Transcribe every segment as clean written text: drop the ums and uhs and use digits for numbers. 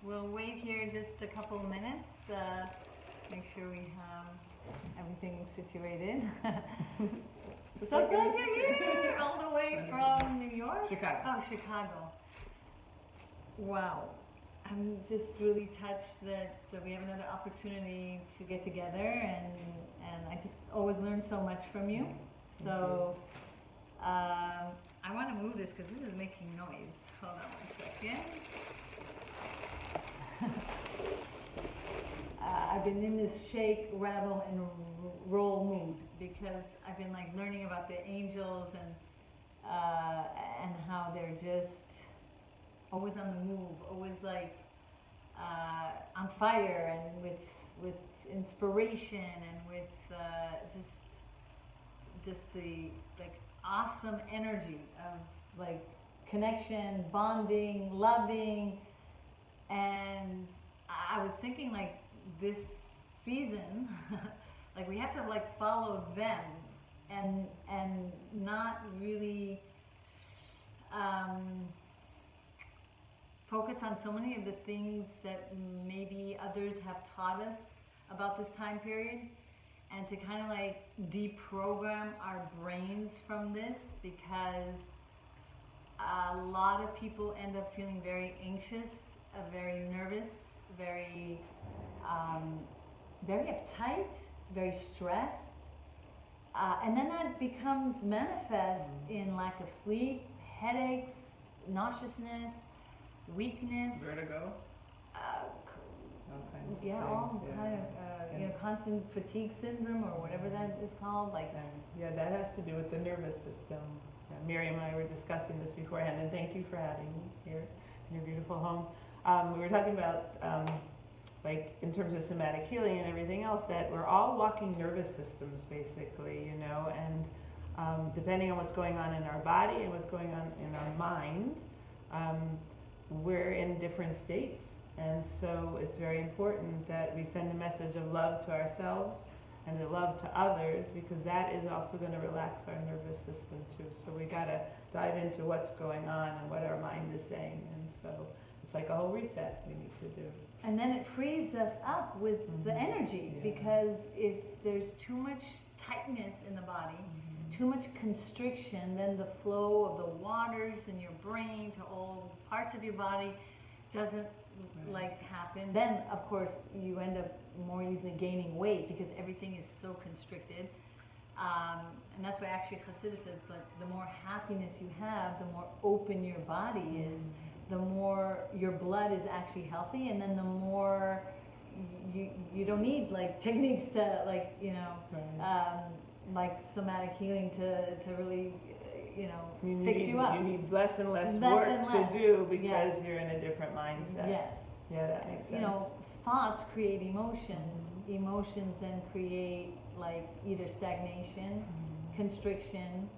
we'll wait here just a couple of minutes. Make sure we have everything situated. So glad you're here, all the way from New York? Chicago. Oh, Chicago. Wow. I'm just really touched that we have another opportunity to get together, and I just always learn so much from you. So I want to move this because this is making noise. Hold on one second. I've been in this shake, rattle, and roll mood because I've been like learning about the angels and how they're just always on the move, always like on fire, and with inspiration, and with just the like awesome energy of like connection, bonding, loving. And I was thinking like this season, like we have to like follow them and not really focus on so many of the things that maybe others have taught us about this time period, and to kind of like deprogram our brains from this, because a lot of people end up feeling very anxious, very nervous, very uptight, very stressed, and then that becomes manifest in lack of sleep, headaches, nauseousness, weakness, vertigo, all kinds of things, kind of constant fatigue syndrome, or whatever that is called. Like, yeah, that has to do with the nervous system. Miriam and I were discussing this beforehand, and thank you for having me here in your beautiful home. We were talking about, like, in terms of somatic healing and everything else, that we're all walking nervous systems, basically, you know, and depending on what's going on in our body and what's going on in our mind, we're in different states. And so it's very important that we send a message of love to ourselves and of love to others, because that is also going to relax our nervous system too. So we got to dive into what's going on and what our mind is saying. And so it's like a whole reset we need to do. And then it frees us up with the energy, because if there's too much tightness in the body, too much constriction, then the flow of the waters in your brain to all parts of your body doesn't like happen. Then of course you end up more easily gaining weight, because everything is so constricted. And that's why actually Chassidus says, but the more happiness you have, the more open your body is, the more your blood is actually healthy, and then the more you don't need like techniques to like, you know, like somatic healing to really, you know, fix you up. You need less and less work to do, because you're in a different mindset. Yes. Yeah, that makes sense. You know, thoughts create emotions. Emotions then create like either stagnation, constriction,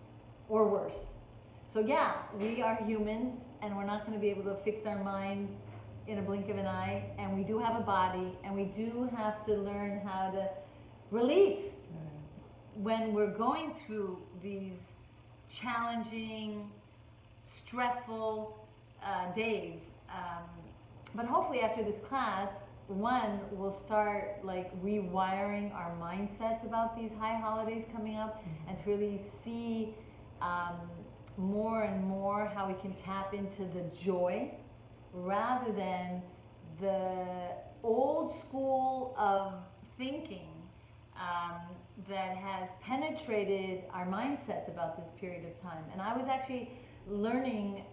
or worse. So yeah, we are humans, and we're not going to be able to fix our minds in a blink of an eye, and we do have a body, and we do have to learn how to release when we're going through these challenging, stressful days. But hopefully after this class, one, we'll start like rewiring our mindsets about these high holidays coming up, and to really see more and more how we can tap into the joy, rather than the old school of thinking that has penetrated our mindsets about this period of time. And I was actually learning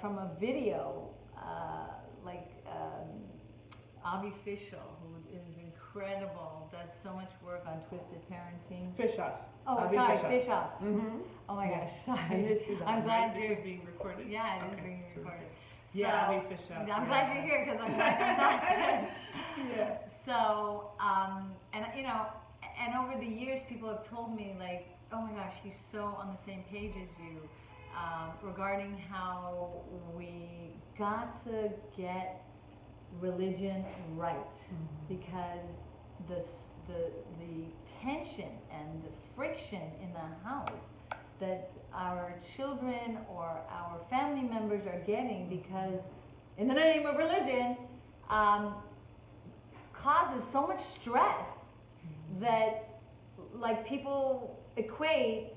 from a video, Avi Fishel, who is incredible, does so much work on twisted parenting. Fishoff. Oh, Avi sorry, Fishoff. Fishoff. Oh my gosh, sorry. And this is I'm glad this is being recorded? Yeah, it is being recorded. Yeah, Avi Fishoff. I'm glad you're here, because I'm glad you're not. Yeah. So, and you know, and over the years, people have told me like, oh my gosh, she's so on the same page as you, regarding how we got to get religion right, because the tension and the friction in the house that our children or our family members are getting, because in the name of religion, causes so much stress that like people equate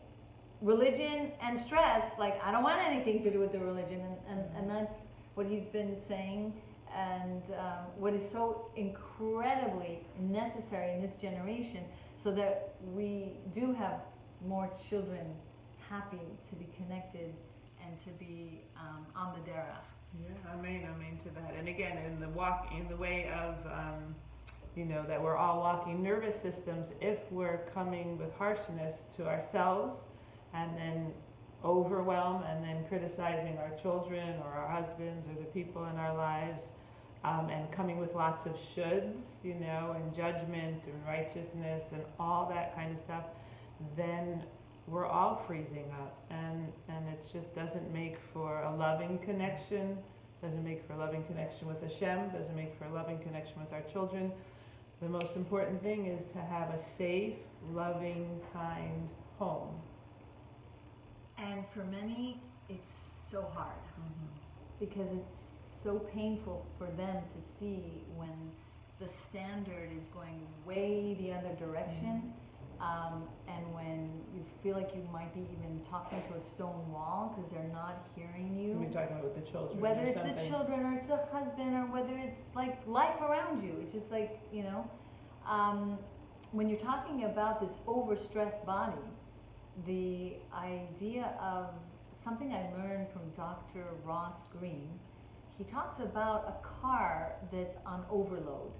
religion and stress. Like, I don't want anything to do with the religion, and that's what he's been saying, and what is so incredibly necessary in this generation, so that we do have more children happy to be connected and to be on the derech. Yeah, amen to that. And again, in the way of that we're all walking nervous systems, if we're coming with harshness to ourselves, and then overwhelm, and then criticizing our children or our husbands or the people in our lives, and coming with lots of shoulds, and judgment and righteousness and all that kind of stuff, then we're all freezing up, and it just doesn't make for a loving connection, doesn't make for a loving connection with Hashem, doesn't make for a loving connection with our children. The most important thing is to have a safe, loving, kind home. And for many, it's so hard, because it's so painful for them to see when the standard is going way the other direction, and when you feel like you might be even talking to a stone wall because they're not hearing you. You're talking about the children. Whether it's the children or it's the husband, or whether it's like life around you. It's just like, when you're talking about this overstressed body, the idea of something I learned from Dr. Ross Green, he talks about a car that's on overload.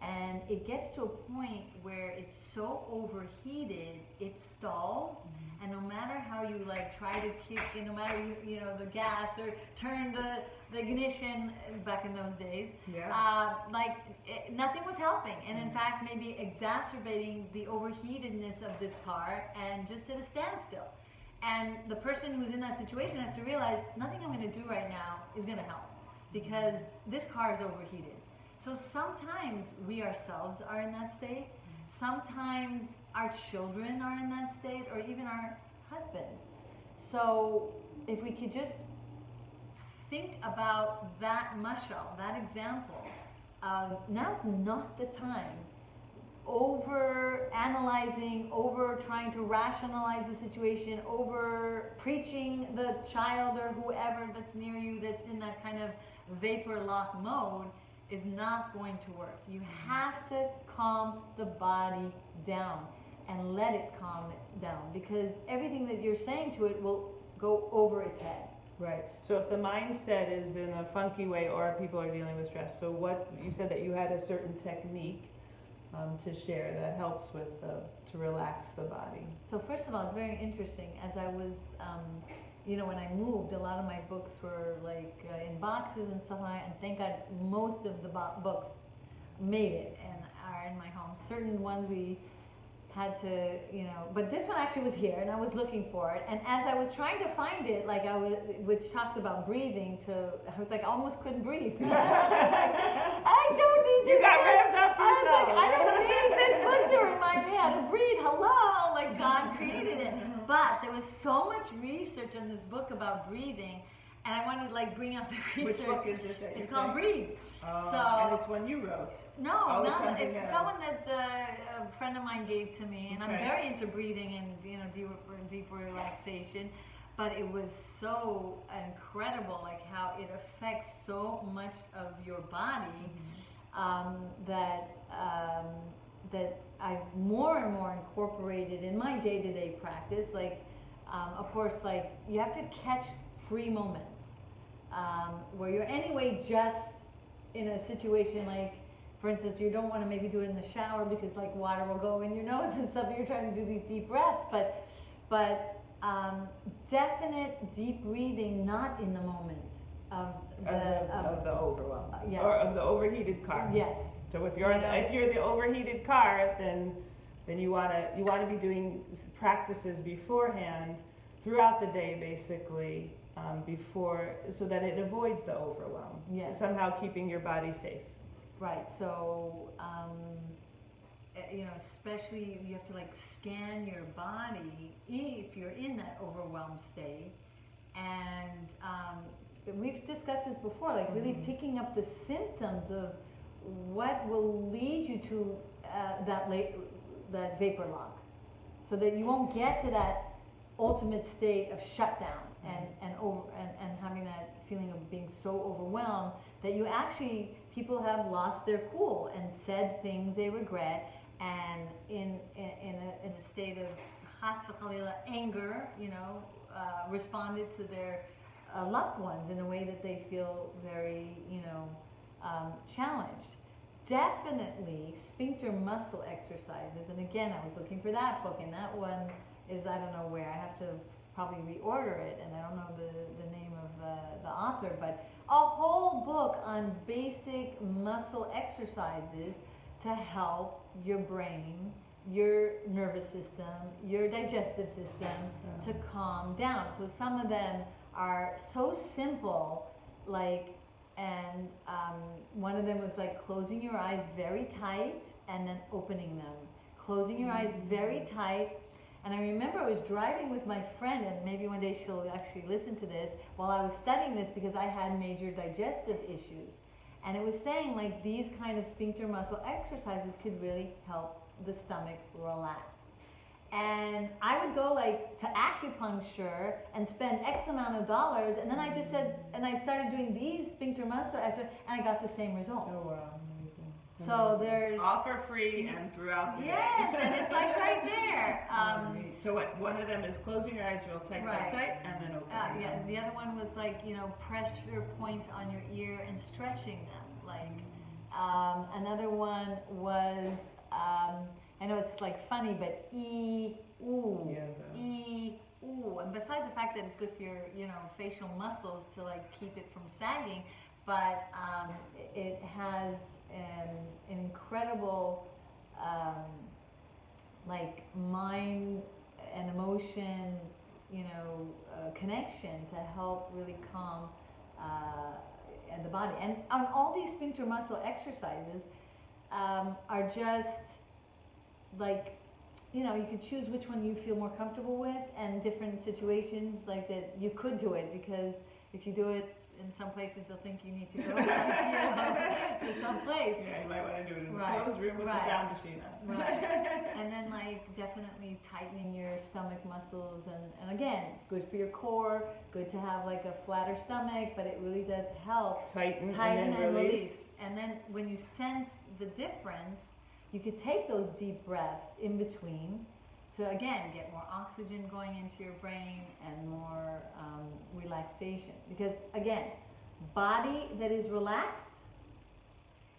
And it gets to a point where it's so overheated, it stalls, and no matter how you like try to kick, no matter the gas or turn the ignition back in those days, nothing was helping, and in fact maybe exacerbating the overheatedness of this car, and just at a standstill. And the person who's in that situation has to realize nothing I'm going to do right now is going to help, because this car is overheated. So sometimes we ourselves are in that state. Sometimes our children are in that state, or even our husbands. So if we could just think about that mashal, that example of now's not the time. Over analyzing, over trying to rationalize the situation, over preaching the child or whoever that's near you that's in that kind of vapor lock mode is not going to work. You have to calm the body down and let it calm it down, because everything that you're saying to it will go over its head. Right. So if the mindset is in a funky way, or people are dealing with stress, so what you said that you had a certain technique to share that helps with to relax the body. So first of all, it's very interesting. As I was when I moved, a lot of my books were like in boxes and stuff like that, and thank God most of the books made it and are in my home. Certain ones we had to, but this one actually was here, and I was looking for it, and as I was trying to find it, which talks about breathing, I was like, I almost couldn't breathe. I don't need this. You got ramped up yourself. I was like, I don't need this book to remind me how to breathe. Hello, like God created it. But there was so much research on this book about breathing, and I wanted to bring out the research. Which book is this? It's called Breathe. And it's one you wrote. No, it's someone that a friend of mine gave to me, and I'm very into breathing and deeper relaxation. But it was so incredible, like how it affects so much of your body, that I've more and more incorporated in my day-to-day practice. Of course, you have to catch free moments where you're anyway just in a situation, for instance, you don't want to maybe do it in the shower because water will go in your nose and stuff. You're trying to do these deep breaths, but definite deep breathing, not in the moment of the overwhelm, yeah. or of the overheated car. Yes. So if you're the overheated car, then you want to be doing practices beforehand, throughout the day, basically, so that it avoids the overwhelm. Yes. So somehow keeping your body safe. Right. So especially you have to scan your body if you're in that overwhelmed state, and we've discussed this before, like really picking up the symptoms of what will lead you to that vapor lock, so that you won't get to that ultimate state of shutdown and having that feeling of being so overwhelmed that you actually, people have lost their cool and said things they regret, and in a state of chas v'chalila anger, responded to their loved ones in a way that they feel very, challenged. Definitely sphincter muscle exercises, and again, I was looking for that book, and that one is, I don't know where, I have to probably reorder it, and I don't know the name of the author, but a whole book on basic muscle exercises to help your brain, your nervous system, your digestive system to calm down. So some of them are so simple, like, and one of them was like closing your eyes very tight and then opening them. Closing your eyes very tight. And I remember I was driving with my friend, and maybe one day she'll actually listen to this, while I was studying this because I had major digestive issues. And it was saying like these kind of sphincter muscle exercises could really help the stomach relax. And I would go like to acupuncture and spend X amount of dollars, and then I just said, and I started doing these sphincter muscle exercises, and I got the same results. Oh wow, amazing. So there's all for free and throughout the day. yes, and it's like right there. So what? One of them is closing your eyes real tight, Right. tight, and then opening. Yeah, the other one was like, pressure points on your ear and stretching them. Like, another one was, I know it's like funny, but ooh. And besides the fact that it's good for your, facial muscles to like keep it from sagging, but it has an incredible, like mind and emotion, connection to help really calm the body. And on all these sphincter muscle exercises are just like, you could choose which one you feel more comfortable with, and different situations like that you could do it, because if you do it in some places they'll think you need to go to some place. Yeah, you might want to do it in Right. a closed room with Right. the sound machine on. Right. And then like definitely tightening your stomach muscles, and again, it's good for your core, good to have like a flatter stomach, but it really does help Tighten tighten and then release. And then when you sense the difference, you could take those deep breaths in between to again get more oxygen going into your brain and more relaxation. Because again, body that is relaxed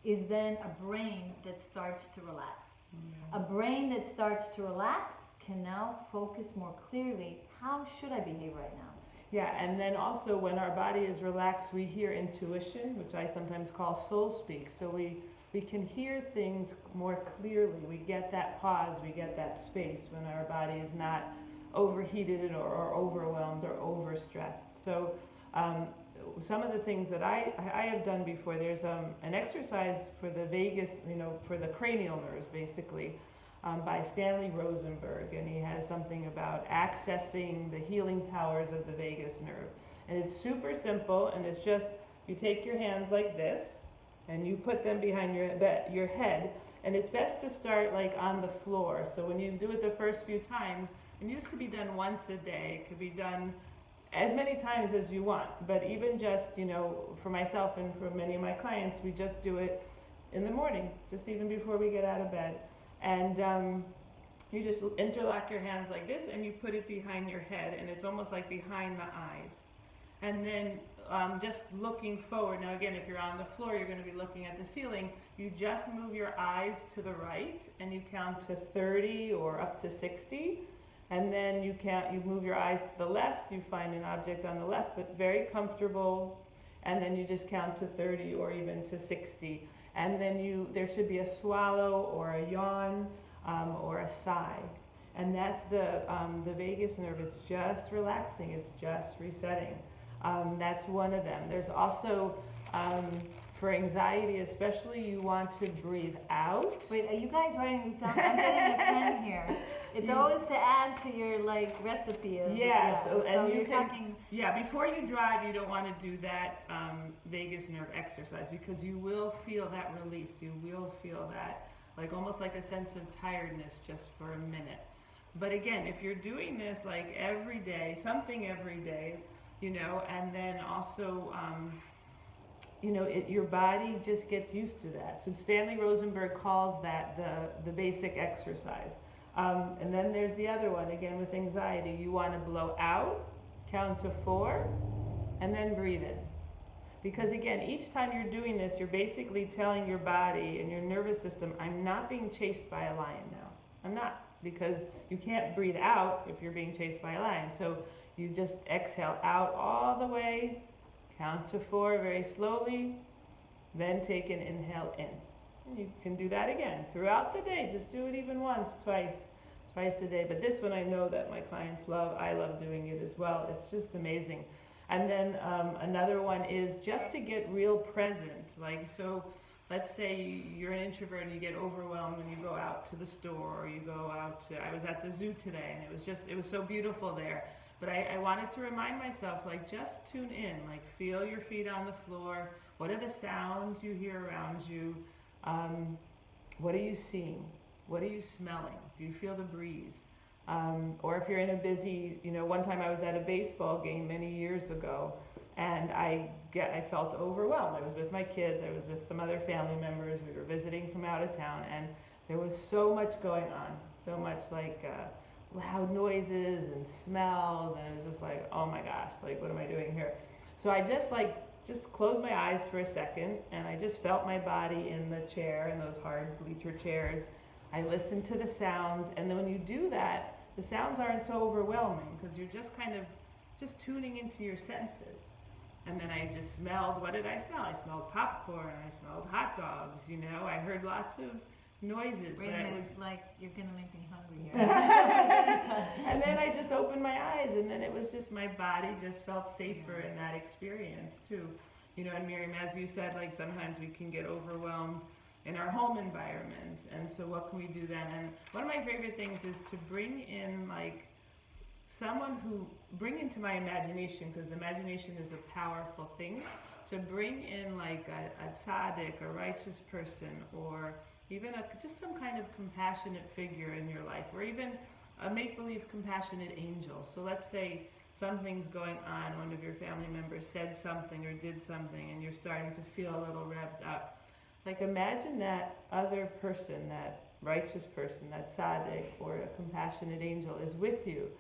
is then a brain that starts to relax. A brain that starts to relax can now focus more clearly. How should I behave right now? Yeah, and then also when our body is relaxed, we hear intuition, which I sometimes call soul speak. So we can hear things more clearly. We get that pause, we get that space when our body is not overheated or overwhelmed or overstressed. So some of the things that I have done before, there's an exercise for the vagus, for the cranial nerves basically, by Stanley Rosenberg, and he has something about accessing the healing powers of the vagus nerve. And it's super simple, and it's just, you take your hands like this, and you put them behind your head, and it's best to start like on the floor. So when you do it the first few times, and this could be done once a day, it could be done as many times as you want, but even just, for myself and for many of my clients, we just do it in the morning, just even before we get out of bed. And you just interlock your hands like this, and you put it behind your head, and it's almost like behind the eyes. And then just looking forward. Now again, if you're on the floor, you're going to be looking at the ceiling. You just move your eyes to the right, and you count to 30 or up to 60. And then you move your eyes to the left, you find an object on the left, but very comfortable. And then you just count to 30 or even to 60. And then there should be a swallow or a yawn or a sigh. And that's the vagus nerve. It's just relaxing, it's just resetting. That's one of them. There's also For anxiety especially, you want to breathe out. Wait, are you guys writing these down? I'm getting a pen here. It's always to add to your like recipe of So you're talking. Yeah, before you drive, you don't want to do that vagus nerve exercise because you will feel that release. You will feel that, like almost like a sense of tiredness just for a minute. But again, if you're doing this like every day, something every day, you know, and then also, you know, your body just gets used to that. So Stanley Rosenberg calls that the basic exercise. And then there's the other one, again with anxiety. You want to blow out, count to 4, and then breathe in. Because again, each time you're doing this, you're basically telling your body and your nervous system, I'm not being chased by a lion now. I'm not. Because you can't breathe out if you're being chased by a lion. So you just exhale out all the way, count to 4 very slowly, then take an inhale in. And you can do that again throughout the day. Just do it even once, twice a day. But this one I know that my clients love. I love doing it as well. It's just amazing. And then another one is just to get real present. Like, so let's say you're an introvert and you get overwhelmed when you go out to the store or you go out to, I was at the zoo today and it was so beautiful there. But I wanted to remind myself, like, just tune in, like, feel your feet on the floor. What are the sounds you hear around you? What are you seeing? What are you smelling? Do you feel the breeze? Or if you're in a busy, you know, one time I was at a baseball game many years ago and I felt overwhelmed. I was with my kids, I was with some other family members, we were visiting from out of town, and there was so much going on, so much like loud noises and smells, and it was just like, oh my gosh, like what am I doing here? So I just closed my eyes for a second, and I just felt my body in the chair, in those hard bleacher chairs. I listened to the sounds, and then when you do that, the sounds aren't so overwhelming because you're just kind of just tuning into your senses. And then I just smelled, what did I smell? I smelled popcorn, I smelled hot dogs, you know, I heard lots of noises. Wait but a minute, it was it's like you're gonna make me hungry here. And then I just opened my eyes, and then it was just my body just felt safer in that experience too. You know, and Miriam, as you said, like sometimes we can get overwhelmed in our home environments, and so what can we do then? And one of my favorite things is to bring in like bring into my imagination, because the imagination is a powerful thing, to bring in like a tzaddik, a righteous person, or even just some kind of compassionate figure in your life, or even a make-believe compassionate angel. So let's say something's going on, one of your family members said something or did something, and you're starting to feel a little revved up. Like imagine that other person, that righteous person, that tzaddik or a compassionate angel is with you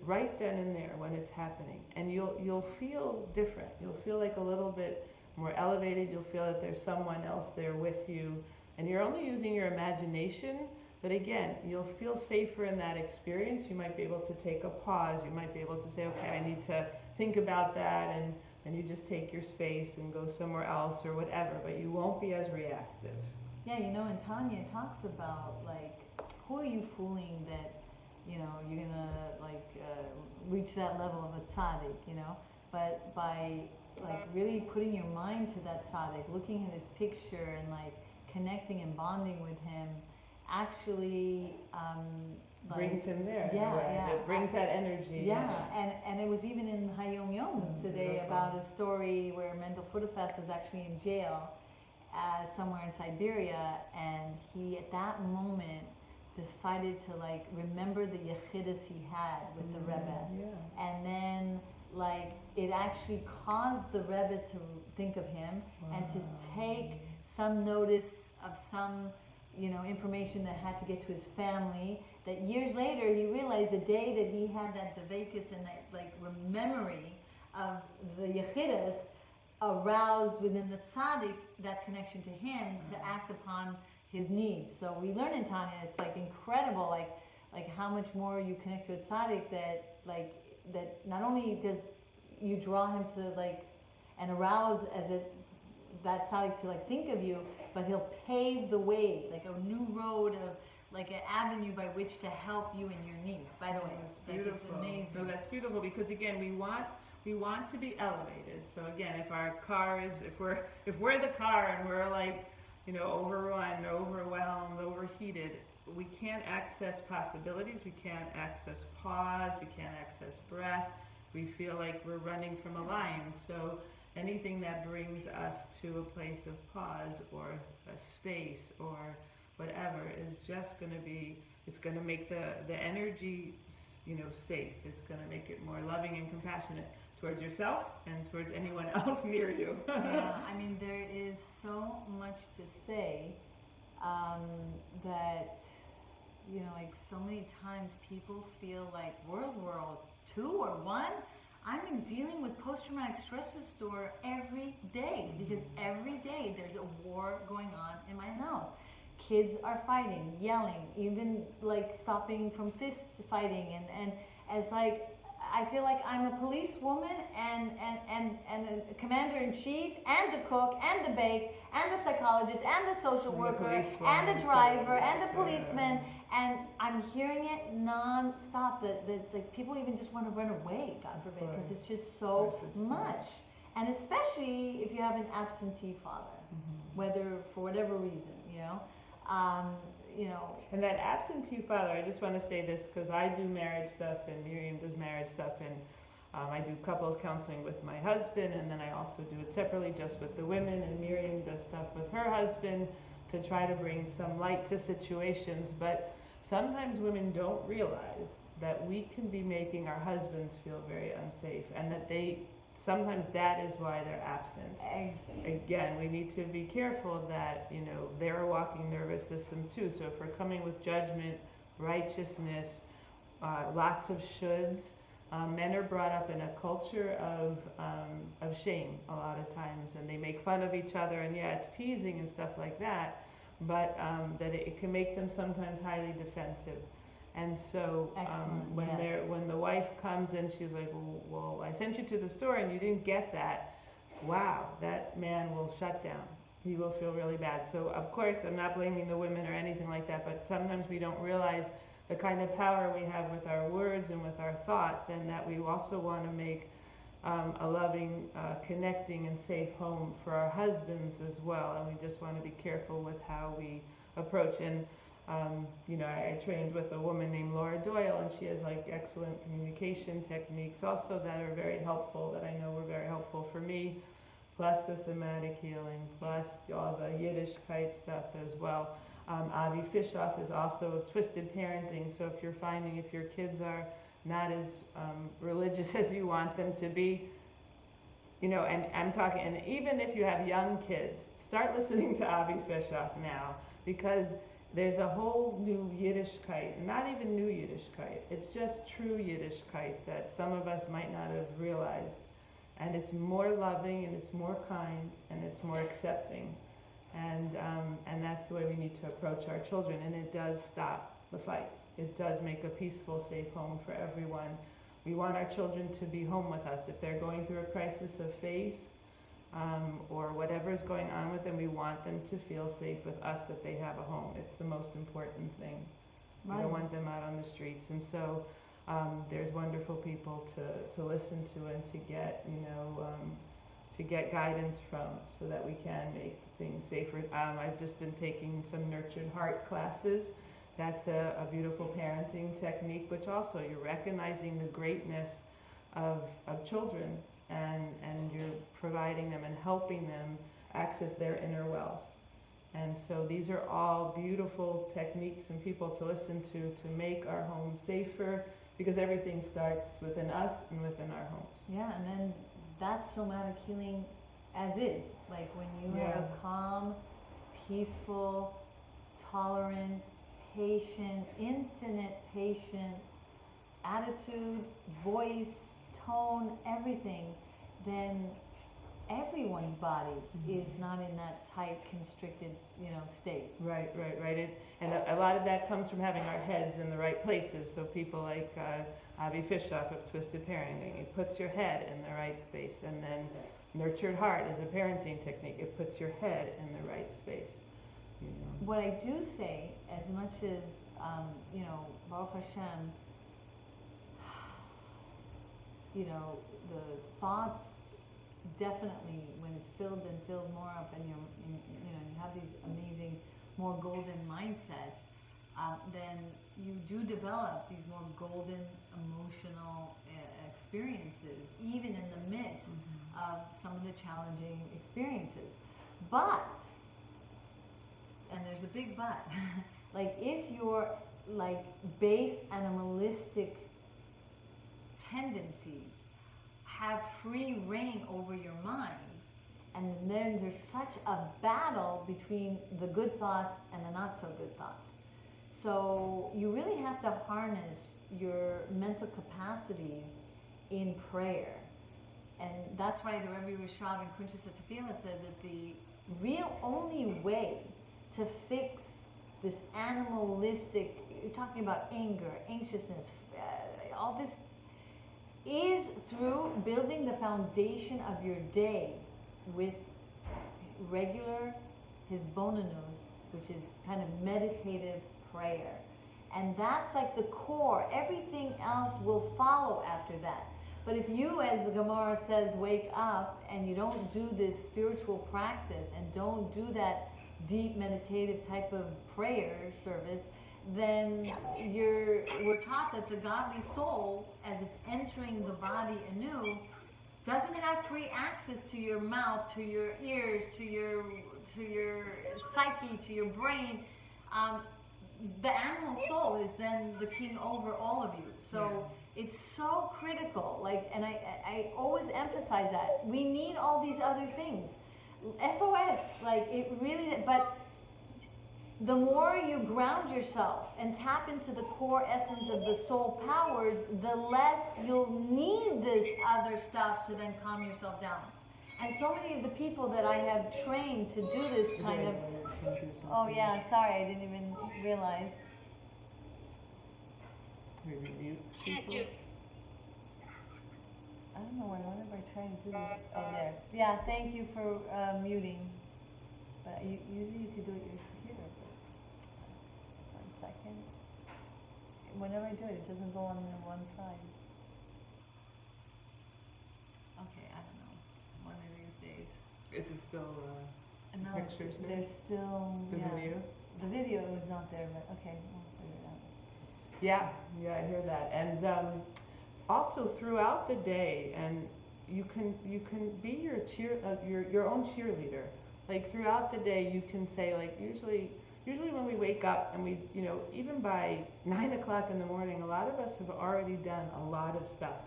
right then and there when it's happening, and you'll feel different. You'll feel like a little bit more elevated. You'll feel that there's someone else there with you, and you're only using your imagination. But again, you'll feel safer in that experience. You might be able to take a pause. You might be able to say, okay, I need to think about that, and then you just take your space and go somewhere else or whatever, but you won't be as reactive. Yeah, you know, and Tanya talks about like, who are you fooling that, you know, you're gonna like reach that level of a tzaddik, you know? But by like really putting your mind to that tzaddik, looking at his picture and like connecting and bonding with him, actually like, Brings him there. Yeah, yeah. It brings that energy. Yeah, and it was even in Hayom Yom today beautiful. about a story where Mendel Futerfest was actually in jail somewhere in Siberia, and he at that moment decided to like remember the yechidus he had with the Rebbe, and then like it actually caused the Rebbe to think of him and to take some notice of some, you know, information that had to get to his family, that years later he realized the day that he had that devekus and that like memory of the yechidus aroused within the tzaddik that connection to him to act upon his needs. So we learn in Tanya, it's like incredible, like how much more you connect to a tzaddik, that not only does you draw him to like and arouse that tzaddik to like think of you, but he'll pave the way, like a new road of like an avenue by which to help you in your needs. By the way, That's beautiful. It's amazing. No, that's beautiful, because again, we want We want to be elevated. So again, if our car is, if we're the car and we're like, overrun, overwhelmed, overheated, we can't access possibilities. We can't access pause. We can't access breath. We feel like we're running from a lion. So anything that brings us to a place of pause or a space or whatever is just going to be, it's going to make the energy, safe. It's going to make it more loving and compassionate towards yourself and towards anyone else near you. Yeah, I mean, there is so much to say that, like so many times people feel like World War II or One. I'm dealing with post-traumatic stress disorder every day because every day there's a war going on in my house. Kids are fighting, yelling, even like stopping from fist fighting, and it's like I feel like I'm a policewoman and a commander-in-chief and the cook and the bake and the psychologist and the social worker and the driver and the policeman, and I'm hearing it non-stop. That people even just want to run away, God forbid, because it's just so much. And especially if you have an absentee father, whether for whatever reason, And that absentee father, I just want to say this because I do marriage stuff and Miriam does marriage stuff, and I do couples counseling with my husband, and then I also do it separately just with the women, and Miriam does stuff with her husband to try to bring some light to situations. But sometimes women don't realize that we can be making our husbands feel very unsafe, and that sometimes that is why they're absent. Again, we need to be careful that, they're a walking nervous system too. So if we're coming with judgment, righteousness, lots of shoulds, men are brought up in a culture of shame a lot of times, and they make fun of each other, and yeah, it's teasing and stuff like that, but that it can make them sometimes highly defensive. And so when the wife comes in, she's like, well, I sent you to the store and you didn't get that. Wow, that man will shut down. He will feel really bad. So of course, I'm not blaming the women or anything like that, but sometimes we don't realize the kind of power we have with our words and with our thoughts, and that we also want to make a loving, connecting and safe home for our husbands as well. And we just want to be careful with how we approach. And I trained with a woman named Laura Doyle, and she has like excellent communication techniques also that are very helpful, that I know were very helpful for me, plus the somatic healing, plus all the Yiddishkeit stuff as well. Avi Fishoff is also of twisted parenting, so if you're finding if your kids are not as religious as you want them to be, and I'm talking, and even if you have young kids, start listening to Avi Fishoff now, because there's a whole new Yiddishkeit, not even new Yiddishkeit, it's just true Yiddishkeit that some of us might not have realized. And it's more loving, and it's more kind, and it's more accepting. And that's the way we need to approach our children. And it does stop the fights. It does make a peaceful, safe home for everyone. We want our children to be home with us. If they're going through a crisis of faith, or whatever is going on with them, we want them to feel safe with us, that they have a home. It's the most important thing. Right. We don't want them out on the streets. And so there's wonderful people to listen to and to get, to get guidance from, so that we can make things safer. I've just been taking some Nurtured Heart classes. That's a beautiful parenting technique, which also you're recognizing the greatness of children, and you're providing them and helping them access their inner wealth. And so these are all beautiful techniques and people to listen to make our homes safer, because everything starts within us and within our homes. Yeah, and then that's somatic healing as is. Like when you have a calm, peaceful, tolerant, patient, infinite patient attitude, voice, tone, everything, then everyone's body is not in that tight, constricted, state. Right. And a lot of that comes from having our heads in the right places. So people like Avi Fishoff of Twisted Parenting, it puts your head in the right space. And then Nurtured Heart is a parenting technique. It puts your head in the right space. What I do say, as much as, Baruch Hashem, you know, the thoughts definitely, when it's filled and filled more up, and you know, you have these amazing, more golden mindsets, then you do develop these more golden emotional experiences, even in the midst of some of the challenging experiences. But, and there's a big but, like if you're like base animalistic tendencies have free reign over your mind, and then there's such a battle between the good thoughts and the not so good thoughts. So you really have to harness your mental capacities in prayer. And that's why the Rebbe Rashab in Kuntres Tefillah says that the real only way to fix this animalistic, you're talking about anger, anxiousness, all this, is through building the foundation of your day with regular hisbonenus, which is kind of meditative prayer. And that's like the core. Everything else will follow after that. But if you, as the Gemara says, wake up and you don't do this spiritual practice and don't do that deep meditative type of prayer service, then we're taught that the godly soul, as it's entering the body anew, doesn't have free access to your mouth, to your ears, to your psyche, to your brain. The animal soul is then the king over all of you. So it's so critical. Like, and I always emphasize that we need all these other things. SOS, like it really. But the more you ground yourself and tap into the core essence of the soul powers, the less you'll need this other stuff to then calm yourself down. And so many of the people that I have trained to do this kind of... Oh yeah, sorry, I didn't even realize. I don't know whenever I try and do this. Oh, there. Yeah, thank you for muting. But usually you could do it your computer. But 1 second. Whenever I do it, it doesn't go on the one side. Okay, I don't know. One of these days. Is it still No, pictures there? there's still... The video? The video is not there, but okay, we'll figure it out. Yeah, I hear that. And also throughout the day, and you can be your own cheerleader. Like throughout the day, you can say, like, usually when we wake up and we, you know, even by 9 o'clock in the morning, a lot of us have already done a lot of stuff.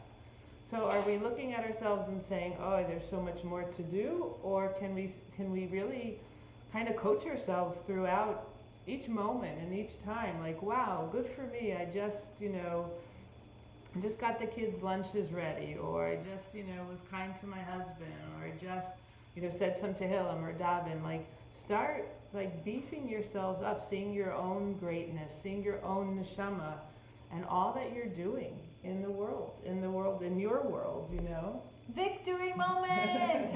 So are we looking at ourselves and saying, oh, there's so much more to do? Or can we really kind of coach ourselves throughout each moment and each time? Like, wow, good for me. I just, you know, just got the kids' lunches ready. Or I just, you know, was kind to my husband. Or I just, you know, said some Tehillim or Davin. Like, start, like, beefing yourselves up, seeing your own greatness, seeing your own neshama, and all that you're doing in the world, in your world, you know? Victory moment!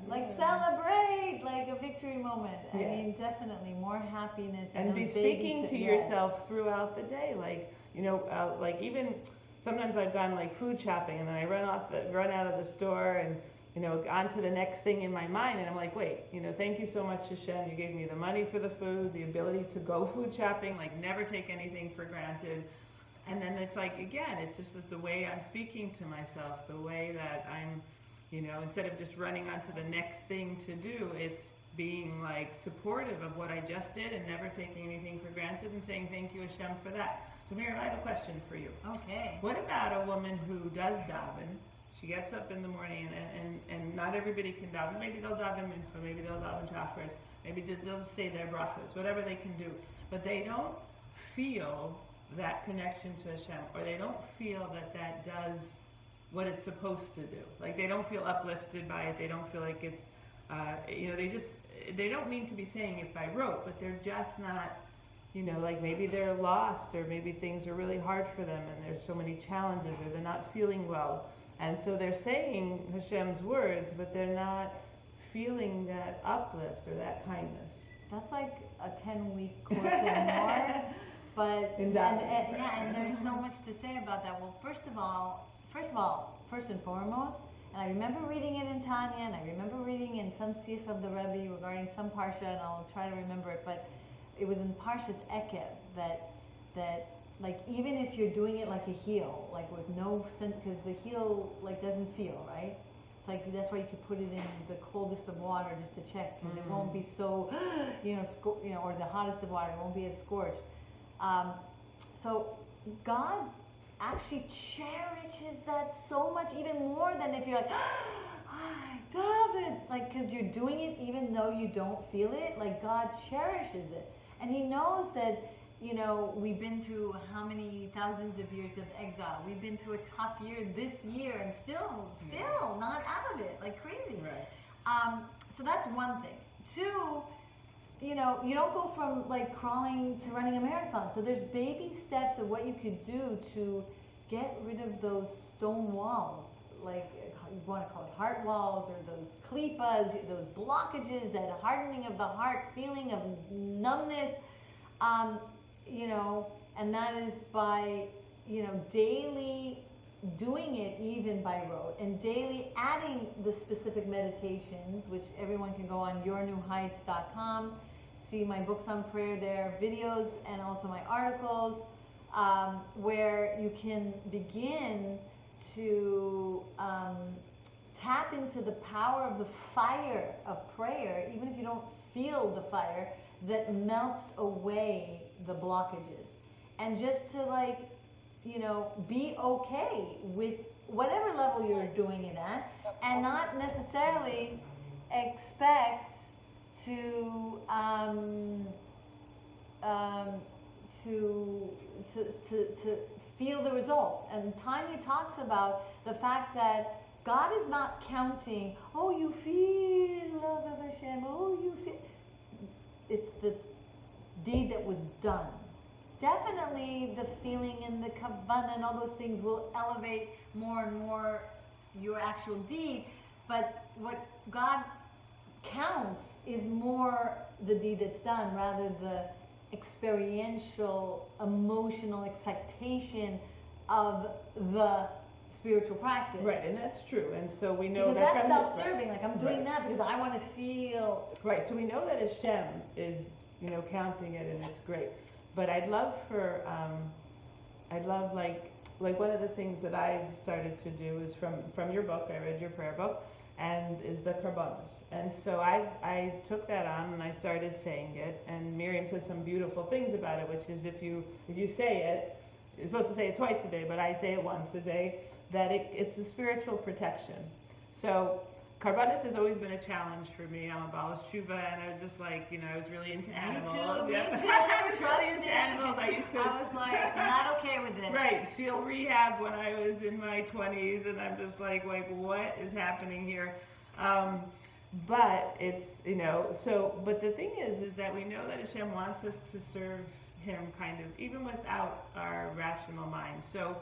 Like celebrate, like a victory moment. I mean, definitely more happiness. And be speaking to yourself throughout the day. Like, you know, like even sometimes I've gone like food shopping and then I run out of the store and, you know, on to the next thing in my mind, and I'm like, wait, you know, thank you so much, Hashem. You gave me the money for the food, the ability to go food shopping, like never take anything for granted. And then it's like, again, it's just that the way I'm speaking to myself, the way that I'm, you know, instead of just running on to the next thing to do, it's being like supportive of what I just did and never taking anything for granted and saying thank you, Hashem, for that. So Miriam, I have a question for you. Okay. What about a woman who does daven? She gets up in the morning and not everybody can daven. Maybe they'll daven mincha, maybe they'll daven chakras, maybe they'll just say their brachas, whatever they can do. But they don't feel that connection to Hashem, or they don't feel that does what it's supposed to do. Like they don't feel uplifted by it. They don't feel like it's, you know, they don't mean to be saying it by rote, but they're just not, you know, like maybe they're lost, or maybe things are really hard for them and there's so many challenges, or they're not feeling well. And so they're saying Hashem's words, but they're not feeling that uplift or that kindness. That's like a 10-week course or more. But and there's so much to say about that. Well, first of all, first of all, first and foremost, and I remember reading it in Tanya, and I remember reading in some Sif of the Rebbe regarding some Parsha, and I'll try to remember it, but it was in Parshas Ekev that like even if you're doing it like a heel, like with no sense, because the heel like doesn't feel, right? It's like, that's why you could put it in the coldest of water just to check, because it won't be so, or the hottest of water, it won't be as scorched. So God actually cherishes that so much, even more than if you're like, I love it, like, because you're doing it even though you don't feel it. Like, God cherishes it, and He knows that, we've been through how many thousands of years of exile. We've been through a tough year this year, and still not out of it, like crazy. Right. So that's one thing. Two, you don't go from like crawling to running a marathon. So there's baby steps of what you could do to get rid of those stone walls, like you want to call it heart walls, or those klipas, those blockages, that hardening of the heart, feeling of numbness, and that is by, daily doing it, even by rote, and daily adding the specific meditations, which everyone can go on yournewheights.com, see my books on prayer there, videos, and also my articles, where you can begin to tap into the power of the fire of prayer, even if you don't feel the fire, that melts away the blockages. And just to be okay with whatever level you're doing it at, and not necessarily expect to feel the results. And Tanya talks about the fact that God is not counting, oh, you feel love of Hashem, oh, you feel. It's the deed that was done. Definitely the feeling and the kavanah and all those things will elevate more and more your actual deed, but what God counts is more the deed that's done, rather the experiential, emotional excitation of the spiritual practice. Right, and that's true. And so we know because that that's self-serving. Like, I'm doing right. that because I want to feel. Right. So we know that Hashem is, counting it, and it's great. But I'd love like one of the things that I've started to do is from your book. I read your prayer book, and is the karbanos. And so I took that on and I started saying it. And Miriam says some beautiful things about it, which is if you say it, you're supposed to say it twice a day, but I say it once a day. That it's a spiritual protection. So karbanos has always been a challenge for me. I'm a Baal Shuva, and I was just like, I was really into animals. Me too. I was really into animals. I was like, not okay with it. Right, SEAL rehab when I was in my 20s, and I'm just like, what is happening here? But it's, but the thing is that we know that Hashem wants us to serve Him kind of, even without our rational mind. So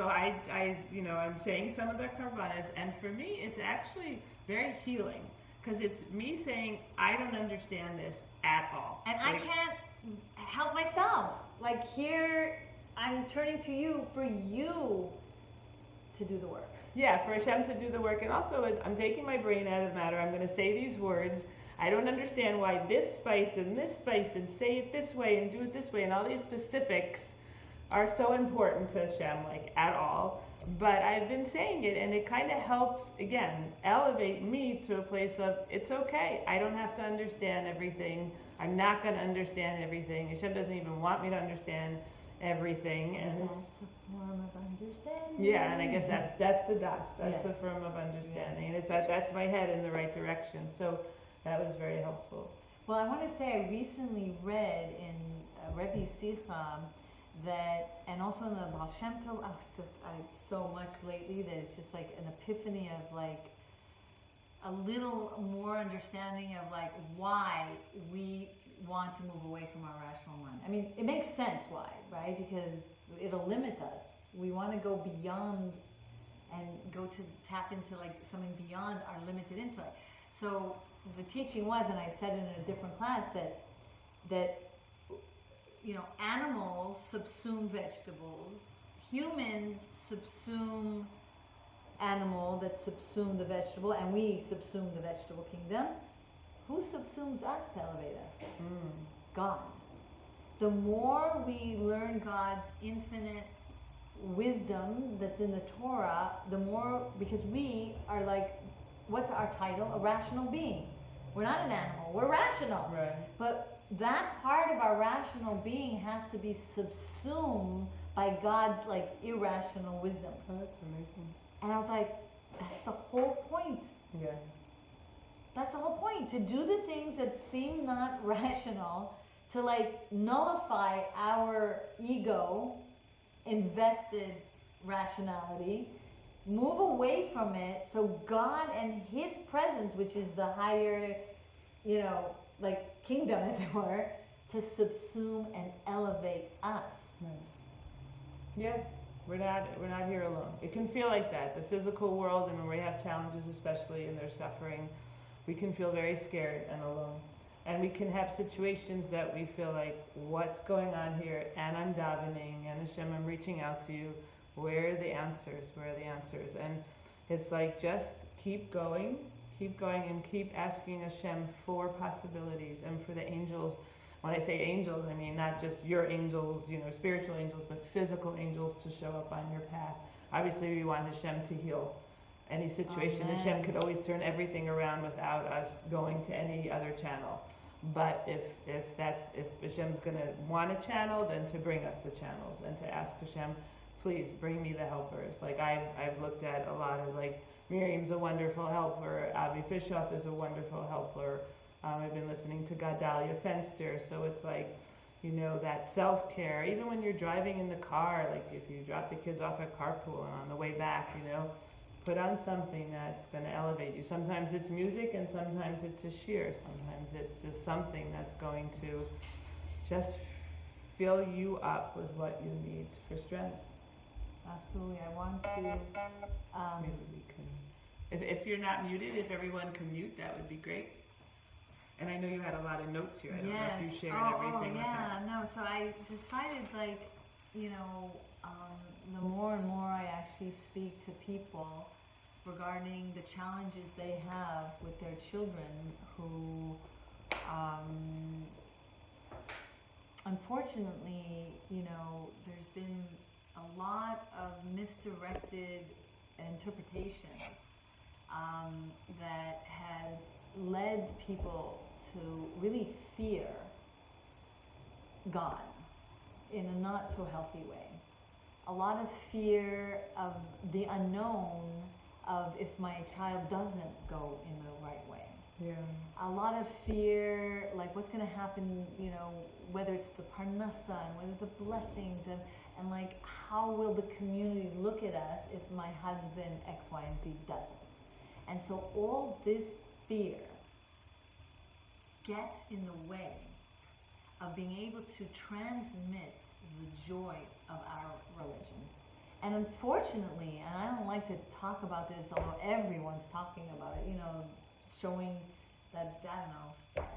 I'm saying some of the karbanos, and for me, it's actually very healing, because it's me saying, I don't understand this at all. And I can't help myself. Like, here, I'm turning to you for you to do the work. Yeah, for Hashem to do the work. And also, I'm taking my brain out of the matter. I'm going to say these words. I don't understand why this spice, and say it this way, and do it this way, and all these specifics are so important to Hashem, like, at all. But I've been saying it, and it kind of helps, again, elevate me to a place of, it's okay. I don't have to understand everything. I'm not going to understand everything. Hashem doesn't even want me to understand everything. And that's a form of understanding. Yeah, and I guess that's the das. That's yes. the form of understanding. And it's that's my head in the right direction. So that was very helpful. Well, I want to say I recently read in Rebbe Sicha that, and also in the Baal Shem Tov, so much lately that it's just like an epiphany of like a little more understanding of like why we want to move away from our rational mind. I mean, it makes sense why, right? Because it'll limit us. We want to go beyond and go to tap into like something beyond our limited intellect. So the teaching was, and I said it in a different class, that animals subsume vegetables, humans subsume animal that subsumed the vegetable, and we subsume the vegetable kingdom. Who subsumes us to elevate us? God. The more we learn God's infinite wisdom that's in the Torah, the more, because we are like, what's our title? A rational being. We're not an animal, we're rational. Right. But that part of our rational being has to be subsumed by God's like irrational wisdom. Oh, that's amazing. And I was like, that's the whole point. Yeah. That's the whole point. To do the things that seem not rational, to like nullify our ego invested rationality, move away from it so God and His presence, which is the higher, you know, like kingdom as it were, to subsume and elevate us. Right. Yeah, we're not here alone. It can feel like that. The physical world, and when we have challenges especially and there's suffering, we can feel very scared and alone. And we can have situations that we feel like, what's going on here? And I'm davening, and Hashem, I'm reaching out to you. Where are the answers? Where are the answers? And it's like, just keep going, and keep asking Hashem for possibilities and for the angels. When I say angels, I mean not just your angels, you know, spiritual angels, but physical angels to show up on your path. Obviously, we want Hashem to heal any situation. Amen. Hashem could always turn everything around without us going to any other channel. But if Hashem's going to want a channel, then to bring us the channels and to ask Hashem, please bring me the helpers. Like I've looked at a lot of, like, Miriam's a wonderful helper, Avi Fishoff is a wonderful helper. I've been listening to Gadalia Fenster, so it's like, you know, that self-care. Even when you're driving in the car, like if you drop the kids off at carpool and on the way back, you know, put on something that's going to elevate you. Sometimes it's music and sometimes it's a shir. Sometimes it's just something that's going to just fill you up with what you need for strength. Absolutely. I want to Maybe we can. If you're not muted, if everyone can mute, that would be great. And I know you had a lot of notes here. I don't know if you shared everything with us. No, so I decided, like, you know, the more and more I actually speak to people regarding the challenges they have with their children who, unfortunately, you know, there's been a lot of misdirected interpretations that has led people to really fear God in a not so healthy way. A lot of fear of the unknown, of if my child doesn't go in the right way. Yeah. A lot of fear, like what's going to happen, you know, whether it's the parnasa and whether the blessings and like how will the community look at us if my husband X, Y, and Z doesn't. And so all this fear gets in the way of being able to transmit the joy of our religion. And unfortunately, and I don't like to talk about this, although everyone's talking about it, you know, showing that, I don't know,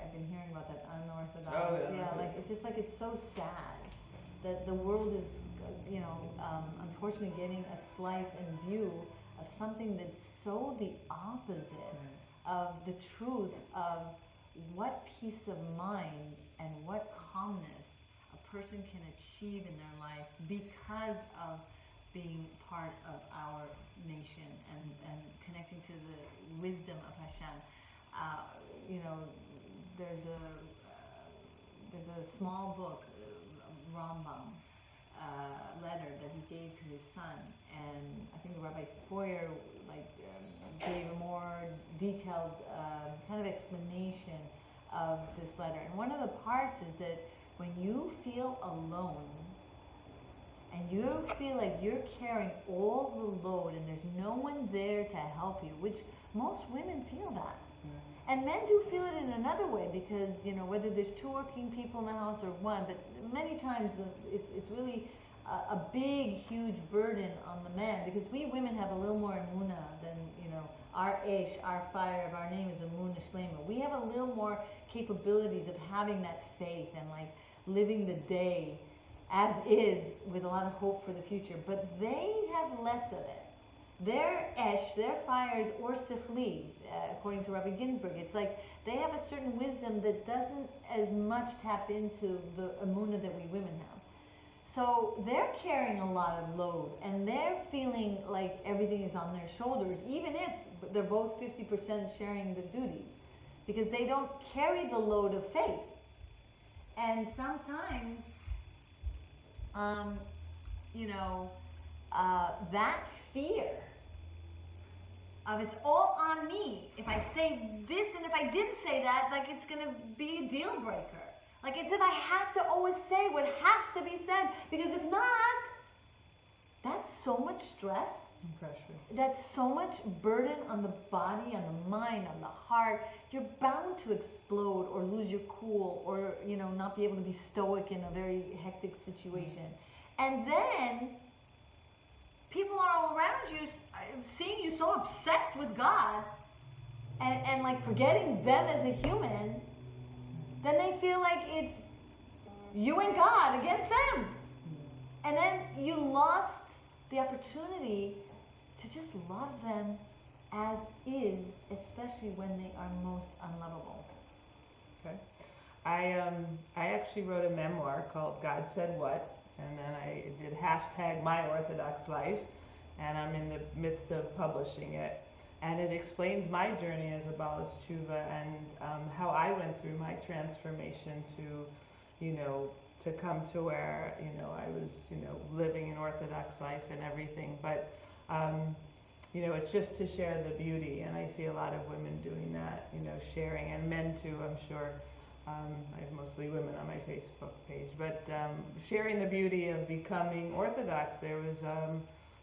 I've been hearing about that unorthodox. Oh, yeah. Like, it's just like, it's so sad that the world is, you know, unfortunately getting a slice and view of something that's so the opposite of the truth of what peace of mind and what calmness a person can achieve in their life because of being part of our nation and connecting to the wisdom of Hashem. You know, there's a small book, Rambam, letter that he gave to his son, and I think Rabbi Foyer gave a more detailed kind of explanation of this letter. And one of the parts is that when you feel alone and you feel like you're carrying all the load and there's no one there to help you, which most women feel that. And men do feel it in another way because, you know, whether there's two working people in the house or one, but many times it's really a big, huge burden on the man because we women have a little more emunah than, you know, our ish, our fire of our name is emunah shlema. We have a little more capabilities of having that faith and like living the day as is with a lot of hope for the future, but they have less of it. their esh, their fires, or sifli, according to Rabbi Ginsburg, it's like they have a certain wisdom that doesn't as much tap into the emunah that we women have. So they're carrying a lot of load, and they're feeling like everything is on their shoulders, even if they're both 50% sharing the duties, because they don't carry the load of faith. And sometimes, that fear of it's all on me. If I say this and if I didn't say that, like it's going to be a deal breaker. Like it's if I have to always say what has to be said, because if not, that's so much stress. And pressure. That's so much burden on the body, on the mind, on the heart. You're bound to explode or lose your cool or, not be able to be stoic in a very hectic situation. And then people are all around you seeing you so obsessed with God and like forgetting them as a human, then they feel like it's you and God against them. And then you lost the opportunity to just love them as is, especially when they are most unlovable. Okay. I actually wrote a memoir called God Said What, and then I did #MyOrthodoxLife, and I'm in the midst of publishing it. And it explains my journey as a Baal Tshuva and how I went through my transformation to come to where, I was, living an Orthodox life and everything. But, it's just to share the beauty. And I see a lot of women doing that, sharing, and men too, I'm sure. I have mostly women on my Facebook page. But sharing the beauty of becoming Orthodox, there was...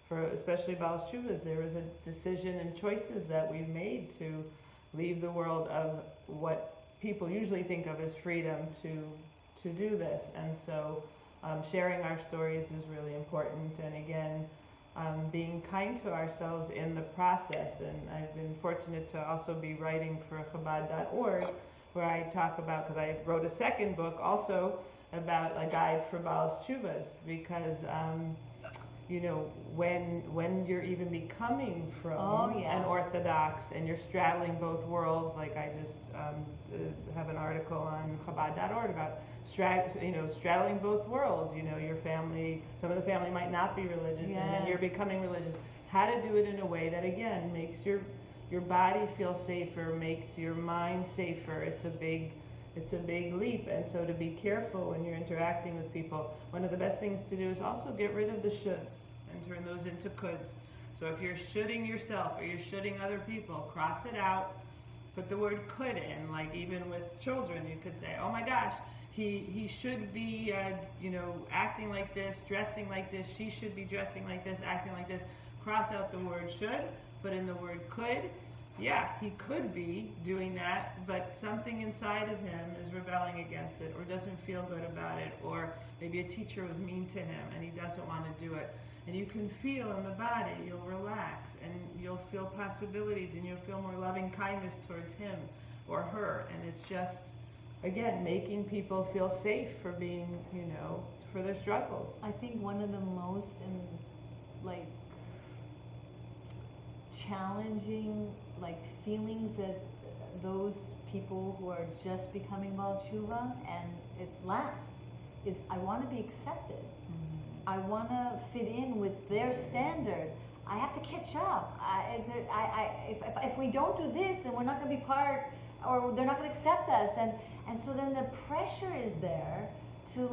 for especially Baal Tshuvas, there was a decision and choices that we made to leave the world of what people usually think of as freedom to do this. And so sharing our stories is really important. And again, being kind to ourselves in the process. And I've been fortunate to also be writing for Chabad.org, where I talk about, because I wrote a second book also about a guide for Baal Tshuvas, because when you're even becoming from an Orthodox and you're straddling both worlds, like I just have an article on Chabad.org about straddling both worlds. Your family, some of the family might not be religious, and then you're becoming religious. How to do it in a way that again makes your body feel safer, makes your mind safer. It's a big leap, and so to be careful when you're interacting with people. One of the best things to do is also get rid of the shoulds and turn those into coulds. So if you're shoulding yourself or you're shoulding other people, cross it out, put the word could in. Like even with children, you could say, oh my gosh, he should be acting like this, dressing like this, she should be dressing like this, acting like this. Cross out the word should, put in the word could. Yeah, he could be doing that, but something inside of him is rebelling against it or doesn't feel good about it, or maybe a teacher was mean to him and he doesn't want to do it. And you can feel in the body, you'll relax and you'll feel possibilities and you'll feel more loving kindness towards him or her. And it's just, again, making people feel safe for being, for their struggles. I think one of the most challenging feelings that those people who are just becoming Baal Tshuva, and it lasts, is I want to be accepted. I want to fit in with their standard. I have to catch up. If we don't do this, then we're not going to be part, or they're not going to accept us. And so then the pressure is there to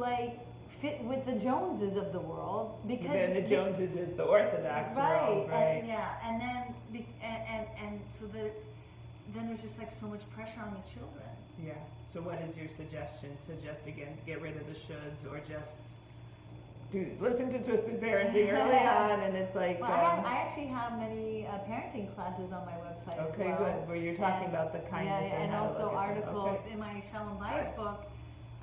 fit with the Joneses of the world, because then the Joneses is the Orthodox world, right? And so then there's just so much pressure on the children. Yeah. So what is your suggestion to just again get rid of the shoulds, or just listen to Twisted Parenting early on, and it's like... Well, I actually have many parenting classes on my website okay, as well. Good, where you're talking about the kindness and how also to look at articles them. in my Shalom Bayis book.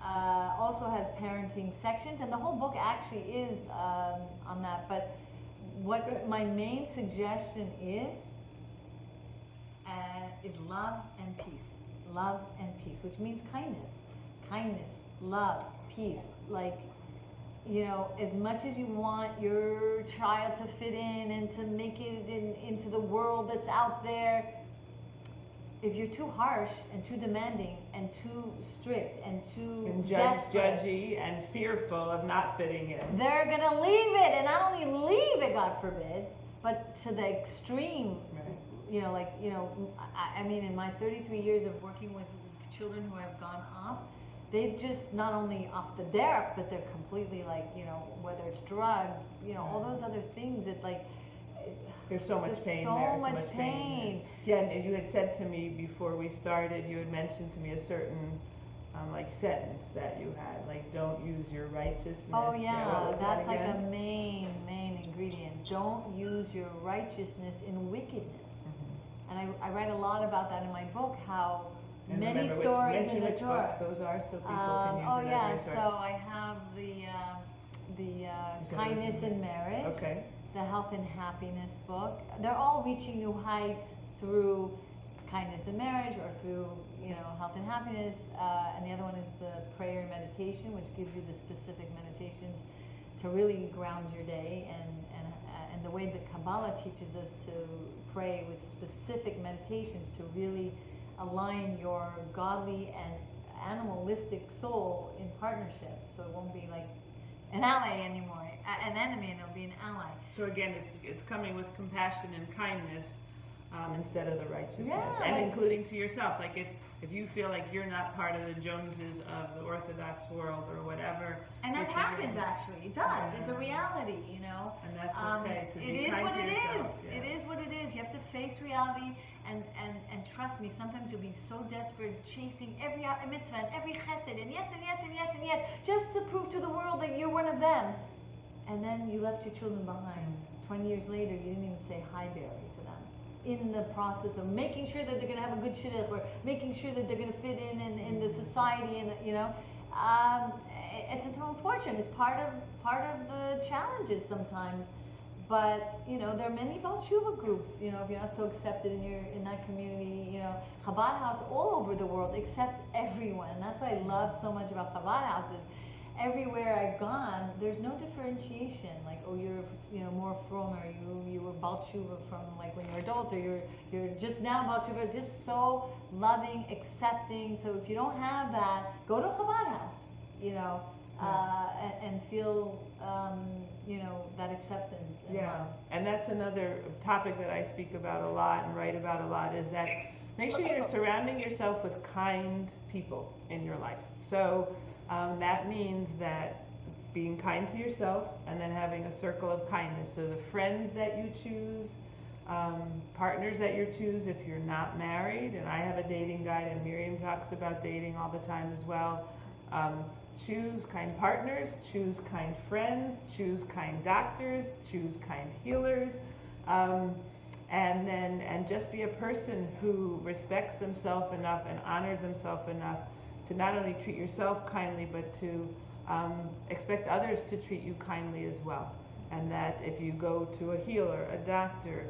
Also has parenting sections, and the whole book actually is on that. But what my main suggestion is love and peace. Love and peace, which means kindness, love, peace. you know, as much as you want your child to fit in and to make it into the world that's out there, if you're too harsh and too demanding and too strict and too And desperate, judgy and fearful of not fitting in. they're gonna leave it, and not only leave it, God forbid, but to the extreme. Right. You know, like, you know, I mean, in my 33 years of working with children who have gone off, they've just not only off the derech, but they're completely like, you know, whether it's drugs, you know, all those other things that like, There's so much just pain so there. much pain. Yeah, and you had said to me before we started, you had mentioned to me a certain like sentence that you had, like, don't use your righteousness. Oh what yeah, was that's that like again? a main ingredient. Don't use your righteousness in wickedness. Mhm. And I write a lot about that in my book, how And many remember stories mention in the which Torah. books those are so people can use Oh it yeah, as a resource. so I have the You said kindness it was in marriage, Okay. the health and happiness book. They're all reaching new heights through kindness in marriage or through, you know, health and happiness. And the other one is the prayer and meditation, which gives you the specific meditations to really ground your day. And the way that Kabbalah teaches us to pray with specific meditations to really align your godly and animalistic soul in partnership. So it won't be like an ally anymore, an enemy, and it'll be an ally. So again, it's coming with compassion and kindness, Instead of the righteousness. Yeah, and like- including to yourself. Like if you feel like you're not part of the Joneses of the Orthodox world or whatever, And that which happens, again- actually. It does. It's a reality, you know. And that's okay to It be is kind what to it is. yourself. Yeah. It is what it is. You have to face reality, and trust me, sometimes you'll be so desperate, chasing every mitzvah and every chesed, and yes, and yes, and yes, and yes, just to prove to the world that you're one of them. And then you left your children behind. 20 years later, you didn't even say hi, Barry, to them. In the process of making sure that they're going to have a good shidduch, or making sure that they're going to fit in the society, and you know, it's unfortunate. It's part of the challenges sometimes. But you know, there are many Baal Tshuva groups. You know, if you're not so accepted in that community, you know, Chabad House all over the world accepts everyone. And that's what I love so much about Chabad houses. Everywhere I've gone, there's no differentiation. Like, oh, you're more from, or you were Baal Tshuva from like when you're adult, or you're just now Baal Tshuva. Just so loving, accepting. So if you don't have that, go to a Chabad house. You know, and feel you know, that acceptance. And Yeah, love. and that's another topic that I speak about a lot and write about a lot, is that make sure you're surrounding yourself with kind people in your life. So that means that being kind to yourself, and then having a circle of kindness. So the friends that you choose, partners that you choose if you're not married, and I have a dating guide, and Miriam talks about dating all the time as well. Choose kind partners, choose kind friends, choose kind doctors, choose kind healers, and just be a person who respects themselves enough and honors themselves enough to not only treat yourself kindly, but to expect others to treat you kindly as well. And that if you go to a healer, a doctor,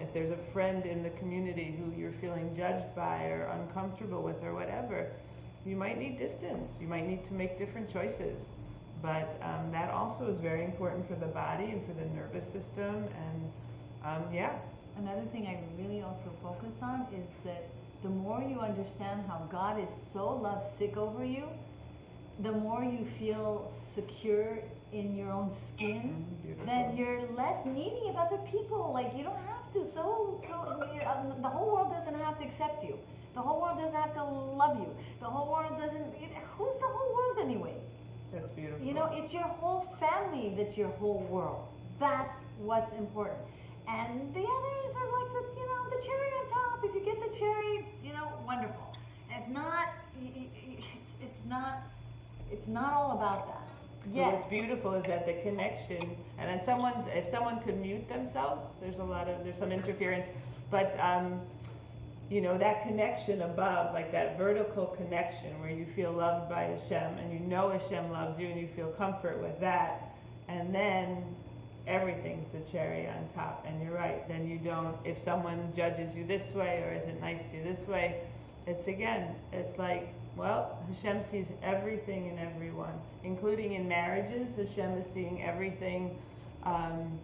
if there's a friend in the community who you're feeling judged by or uncomfortable with or whatever, you might need distance. You might need to make different choices. But that also is very important for the body and for the nervous system. And yeah. Another thing I really also focus on is that the more you understand how God is so lovesick over you, the more you feel secure in your own skin, Beautiful. then you're less needy of other people. Like, you don't have to. The whole world doesn't have to accept you. The whole world doesn't have to love you. The whole world doesn't. Who's the whole world anyway? That's beautiful. You know, it's your whole family that's your whole world. That's what's important. And the others are like the cherry on top. If you get the cherry, wonderful. If not, it's not all about that. But Yes. what's beautiful is that the connection, and then if someone could mute themselves, there's some interference, but that connection above, like that vertical connection where you feel loved by Hashem, and you know Hashem loves you, and you feel comfort with that, and then everything's the cherry on top. And you're right, then you don't, if someone judges you this way or isn't nice to you this way, it's like Well, Hashem sees everything in everyone, including in marriages. Hashem is seeing everything, and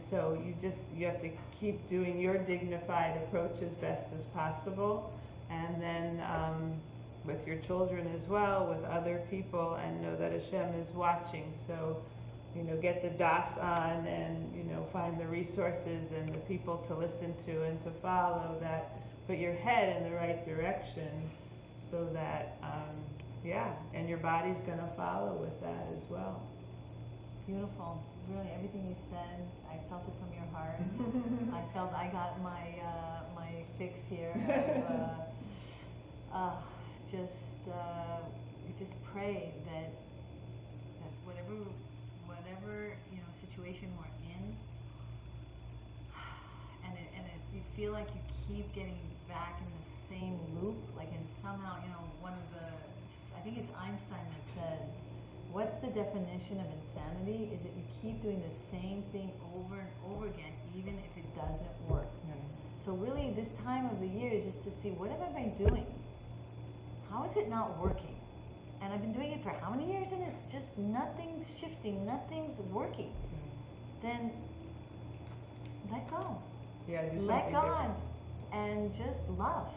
so you have to keep doing your dignified approach as best as possible, and then with your children as well, with other people, and know that Hashem is watching. So, get the das on, and find the resources and the people to listen to and to follow that put your head in the right direction, so that and your body's going to follow with that as well. Beautiful. Really, everything you said, I felt it from your heart. I felt I got my fix here. Just pray that whatever situation we're in, and if you feel like you keep getting back in the same loop, like, and somehow I think it's Einstein that said, what's the definition of insanity? Is that you keep doing the same thing over and over again, even if it doesn't work. So really, this time of the year is just to see, what have I been doing? How is it not working? And I've been doing it for how many years, and it's just nothing's shifting, nothing's working. Then let go. Yeah, do something let God different. and just love.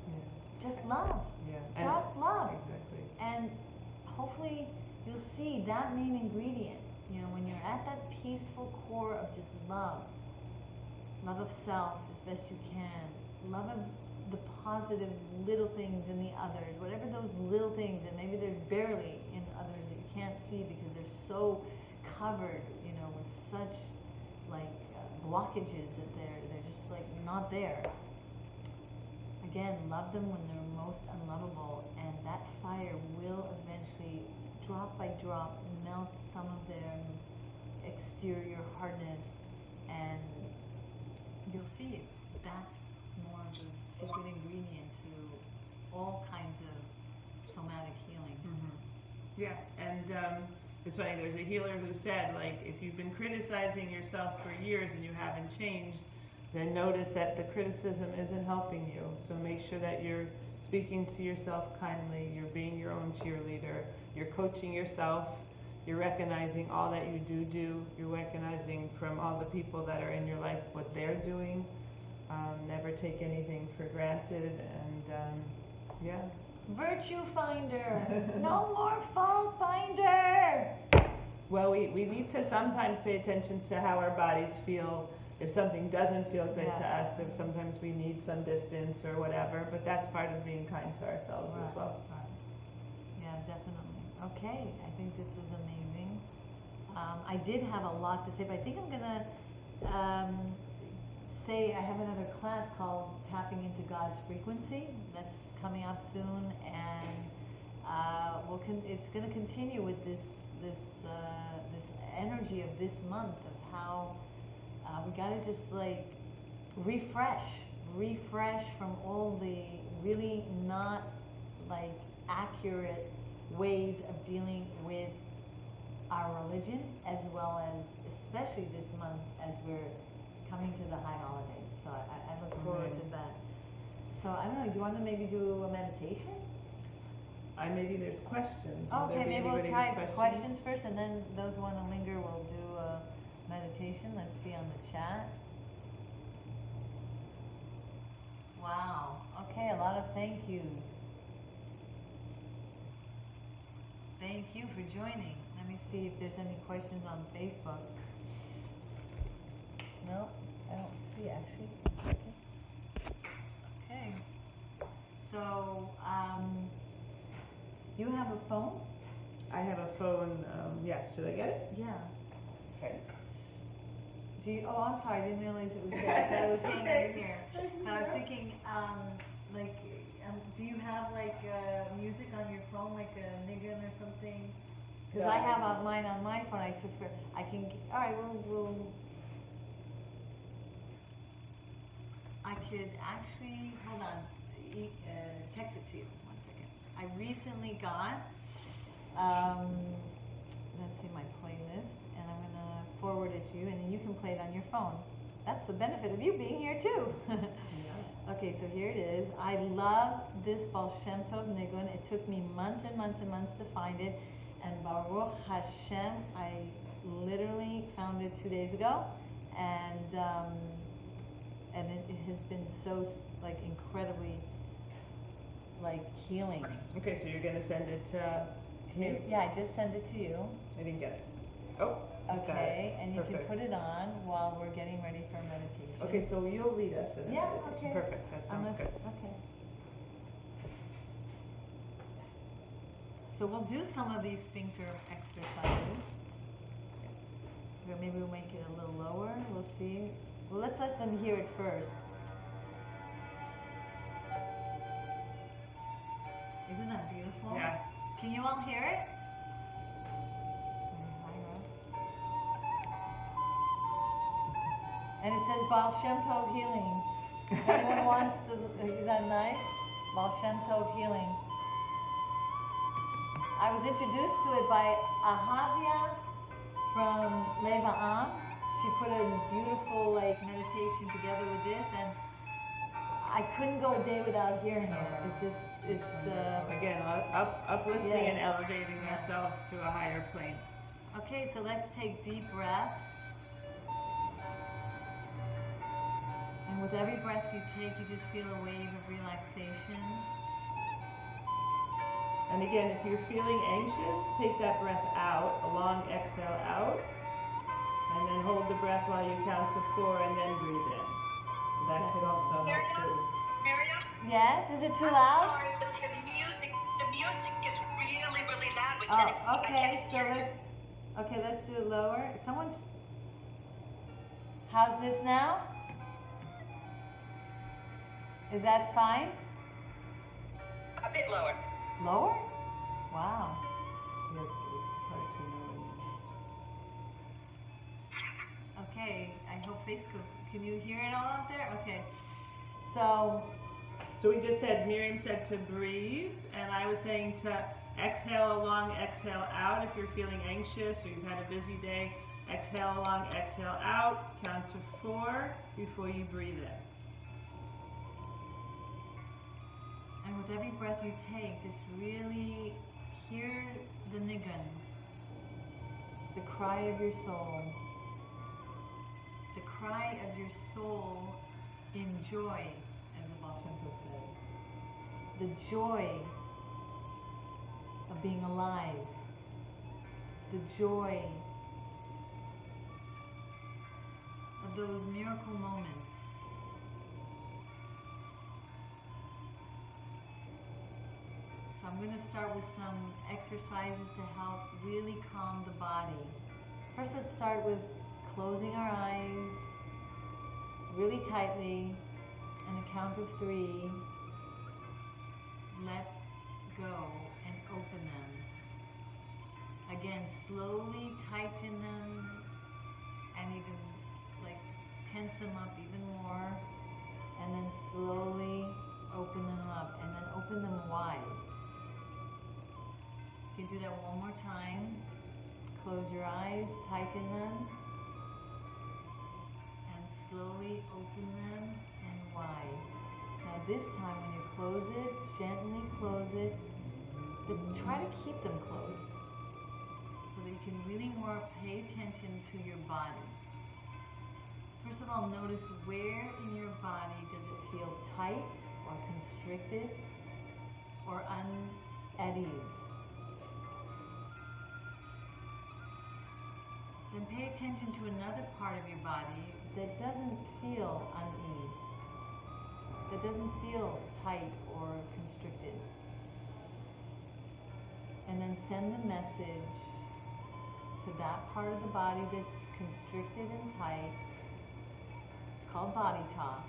Yeah. Just love. Yeah. Just love. Exactly. And hopefully you'll see that main ingredient, when you're at that peaceful core of just love of self as best you can, love of the positive little things in the others, whatever those little things, and maybe they're barely in others that you can't see because they're so covered, with such blockages that they're just not there. Again, love them when they're most unlovable, and that fire will eventually, drop by drop, melt some of their exterior hardness, and you'll see it. That's more of the secret ingredient to all kinds of somatic healing. Mm-hmm. Yeah, and it's funny, there's a healer who said, if you've been criticizing yourself for years and you haven't changed, then notice that the criticism isn't helping you. So make sure that you're speaking to yourself kindly, you're being your own cheerleader, you're coaching yourself, you're recognizing all that you do, you're recognizing from all the people that are in your life what they're doing. Never take anything for granted, and Virtue finder, no more fault finder. Well, we need to sometimes pay attention to how our bodies feel. If something doesn't feel good to us, then sometimes we need some distance or whatever, but that's part of being kind to ourselves as well. Right. Yeah, definitely. Okay, I think this was amazing. I did have a lot to say, but I think I'm going to say I have another class called Tapping into God's Frequency that's coming up soon, and it's going to continue with this energy of this month of how we got to just refresh from all the really not accurate ways of dealing with our religion, as well as especially this month as we're coming to the high holidays. So I look forward to that. So I don't know, do you want to maybe do a meditation? Maybe there's questions. Okay, maybe we'll try questions first, and then those who want to linger will do a meditation. Let's see on the chat. Wow. Okay, a lot of thank yous. Thank you for joining. Let me see if there's any questions on Facebook. No, I don't see actually. Okay. So, you have a phone? I have a phone. Yeah, should I get it? Yeah. Okay. Oh, I'm sorry, I didn't realize it was there. That was hanging here. I was thinking, do you have music on your phone, like a nigun or something? Because I have mine on my phone. I can. All right, I could actually hold on. Text it to you. 1 second. I recently got. Let's see my playlist, and I'm gonna forward it to you, and then you can play it on your phone. That's the benefit of you being here too. Okay, so here it is. I love this Baal Shem Tov Nigun. It took me months and months and months to find it. And Baruch Hashem, I literally found it 2 days ago. And it has been so, like, incredibly, like, healing. Okay, so you're going to send it to me? Yeah, I just sent it to you. I didn't get it. Oh, just got it. Okay, and you can Perfect. put it on while we're getting ready for meditation. Okay, so you'll lead us in a Yeah, meditation. okay. Perfect, that sounds good. Okay. So we'll do some of these sphincter exercises. Or maybe we'll make it a little lower. We'll see. Well, let's let them hear it first. Isn't that beautiful? Yeah. Can you all hear it? And it says Baal Shem Tov Healing. If anyone wants to, is that nice? Baal Shem Tov Healing. I was introduced to it by Ahavia from Leva Am. She put a beautiful like meditation together with this, and I couldn't go a day without hearing it. It's just, Again, uplifting Yes. and elevating Yes. ourselves to a higher plane. Okay, so let's take deep breaths. And with every breath you take, you just feel a wave of relaxation. And again, if you're feeling anxious, take that breath out, a long exhale out, and then hold the breath while you count to 4 and then breathe in. So that could also help too. Miriam? Yes, is it too I'm loud? sorry, but the music is really, really loud. We Oh, can't- okay, I can't so hear you. let's do it lower. How's this now? Is that fine? A bit lower. Lower? Wow. Yeah, it's hard to know. Okay, I hope Facebook, can you hear it all out there? Okay, so, So we just said, Miriam said to breathe, and I was saying to exhale a long exhale out if you're feeling anxious or you've had a busy day. Exhale a long exhale out, count to 4 before you breathe in. and with every breath you take, just really hear the nigun, the cry of your soul. The cry of your soul in joy, as the Baal Shem Tov says. The joy of being alive. The joy of those miracle moments. So I'm going to start with some exercises to help really calm the body. First, let's start with closing our eyes really tightly and a count of 3. Let go and open them. Again, slowly tighten them and even like tense them up even more, and then slowly open them up and then open them wide. You can do that one more time. Close your eyes, tighten them, and slowly open them and wide. Now this time when you close it, gently close it, but try to keep them closed so that you can really more pay attention to your body. First of all, notice where in your body does it feel tight or constricted or at ease. Then pay attention to another part of your body that doesn't feel unease, that doesn't feel tight or constricted. And then send the message to that part of the body that's constricted and tight. It's called body talk.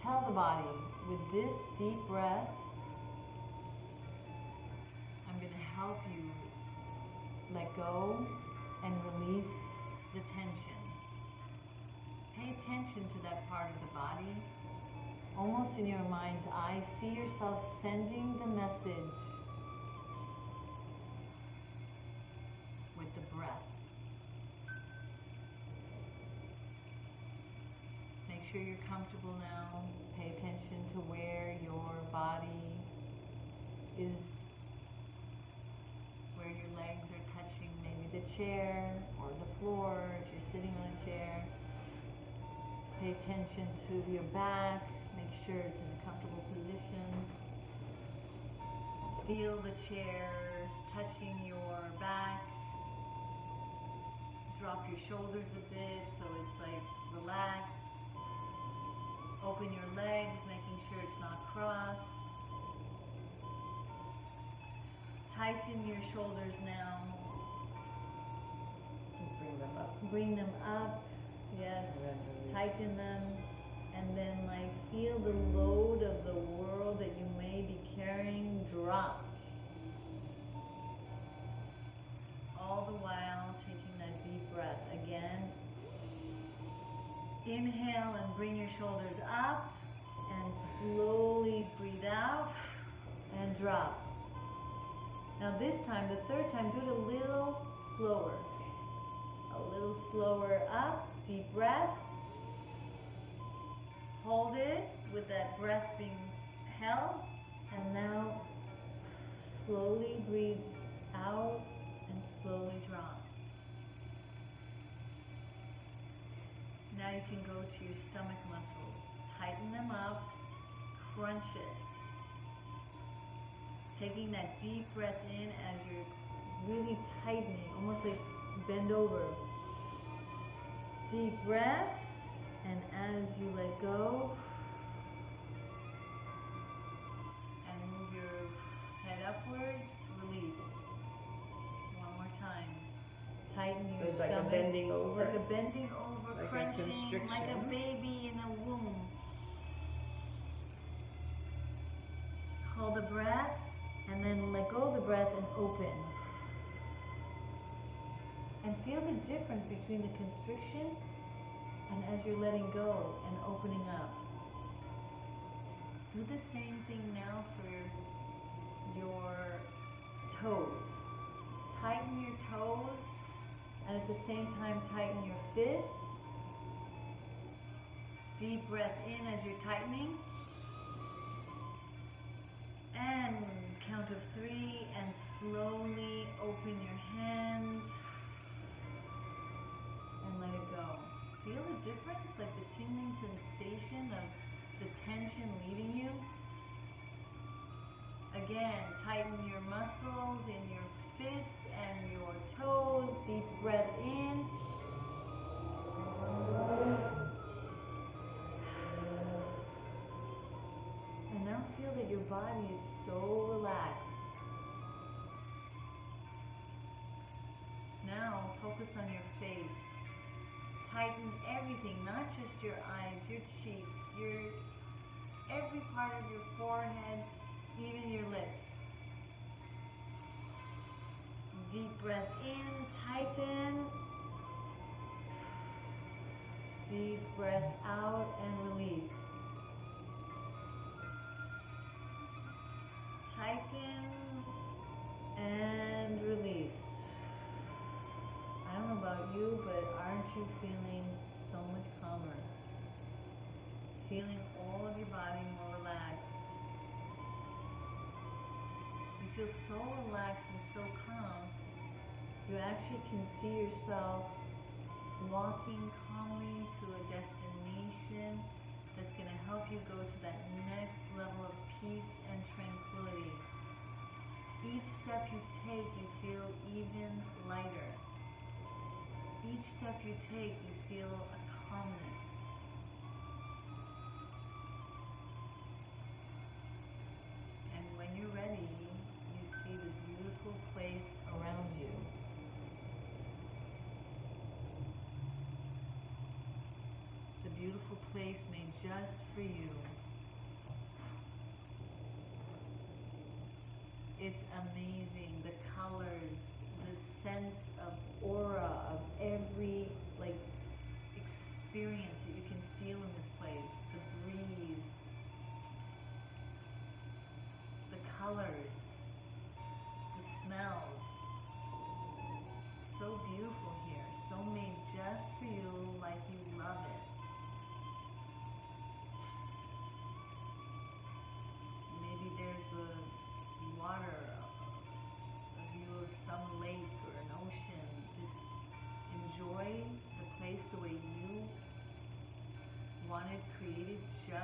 Tell the body, with this deep breath, I'm going to help you let go and release the tension. Pay attention to that part of the body. Almost in your mind's eye, see yourself sending the message with the breath. Make sure you're comfortable now. Pay attention to where your body is, where your legs are touching maybe the chair or the floor if you're sitting on a chair. Pay attention to your back. Make sure it's in a comfortable position. Feel the chair touching your back. Drop your shoulders a bit so it's like relaxed. Open your legs, making sure it's not crossed. Tighten your shoulders now. Bring them up. Bring them up. Yes. And then release. Tighten them. And then like feel the load of the world that you may be carrying drop. All the while taking that deep breath. Again, inhale and bring your shoulders up and slowly breathe out and drop. Now this time, the third time, do it a little slower. A little slower up, deep breath. Hold it with that breath being held, and now slowly breathe out and slowly drop. Now you can go to your stomach muscles. Tighten them up, crunch it. Taking that deep breath in as you're really tightening, almost like bend over. Deep breath, and as you let go, and move your head upwards, release. One more time. Tighten So your it's like a stomach. bending over. Like a bending over, Like a crunching, like a constriction. baby in a womb. Hold the breath, and then let go of the breath and open. And feel the difference between the constriction and as you're letting go and opening up. Do the same thing now for your toes. Tighten your toes, and at the same time tighten your fists. Deep breath in as you're tightening. And count of 3 and slowly open your hands and let it go. Feel the difference, like the tingling sensation of the tension leaving you. Again, tighten your muscles in your fists and your toes. Deep breath in. And now feel that your body is so relaxed. Now focus on your face. Tighten everything, not just your eyes, your cheeks, every part of your forehead, even your lips. Deep breath in, tighten. Deep breath out and release. Tighten and release. I don't know about you, but aren't you feeling so much calmer? Feeling all of your body more relaxed. You feel so relaxed and so calm, you actually can see yourself walking calmly to a destination that's going to help you go to that next level of peace and tranquility. Each step you take, you feel even lighter. Each step you take, you feel a calmness. And when you're ready, you see the beautiful place around you. The beautiful place made just for you. It's amazing, the colors, the sense of aura of every experience that you can feel in this place, the breeze, the colors, the smells. So beautiful here, so made just for you, like you love it.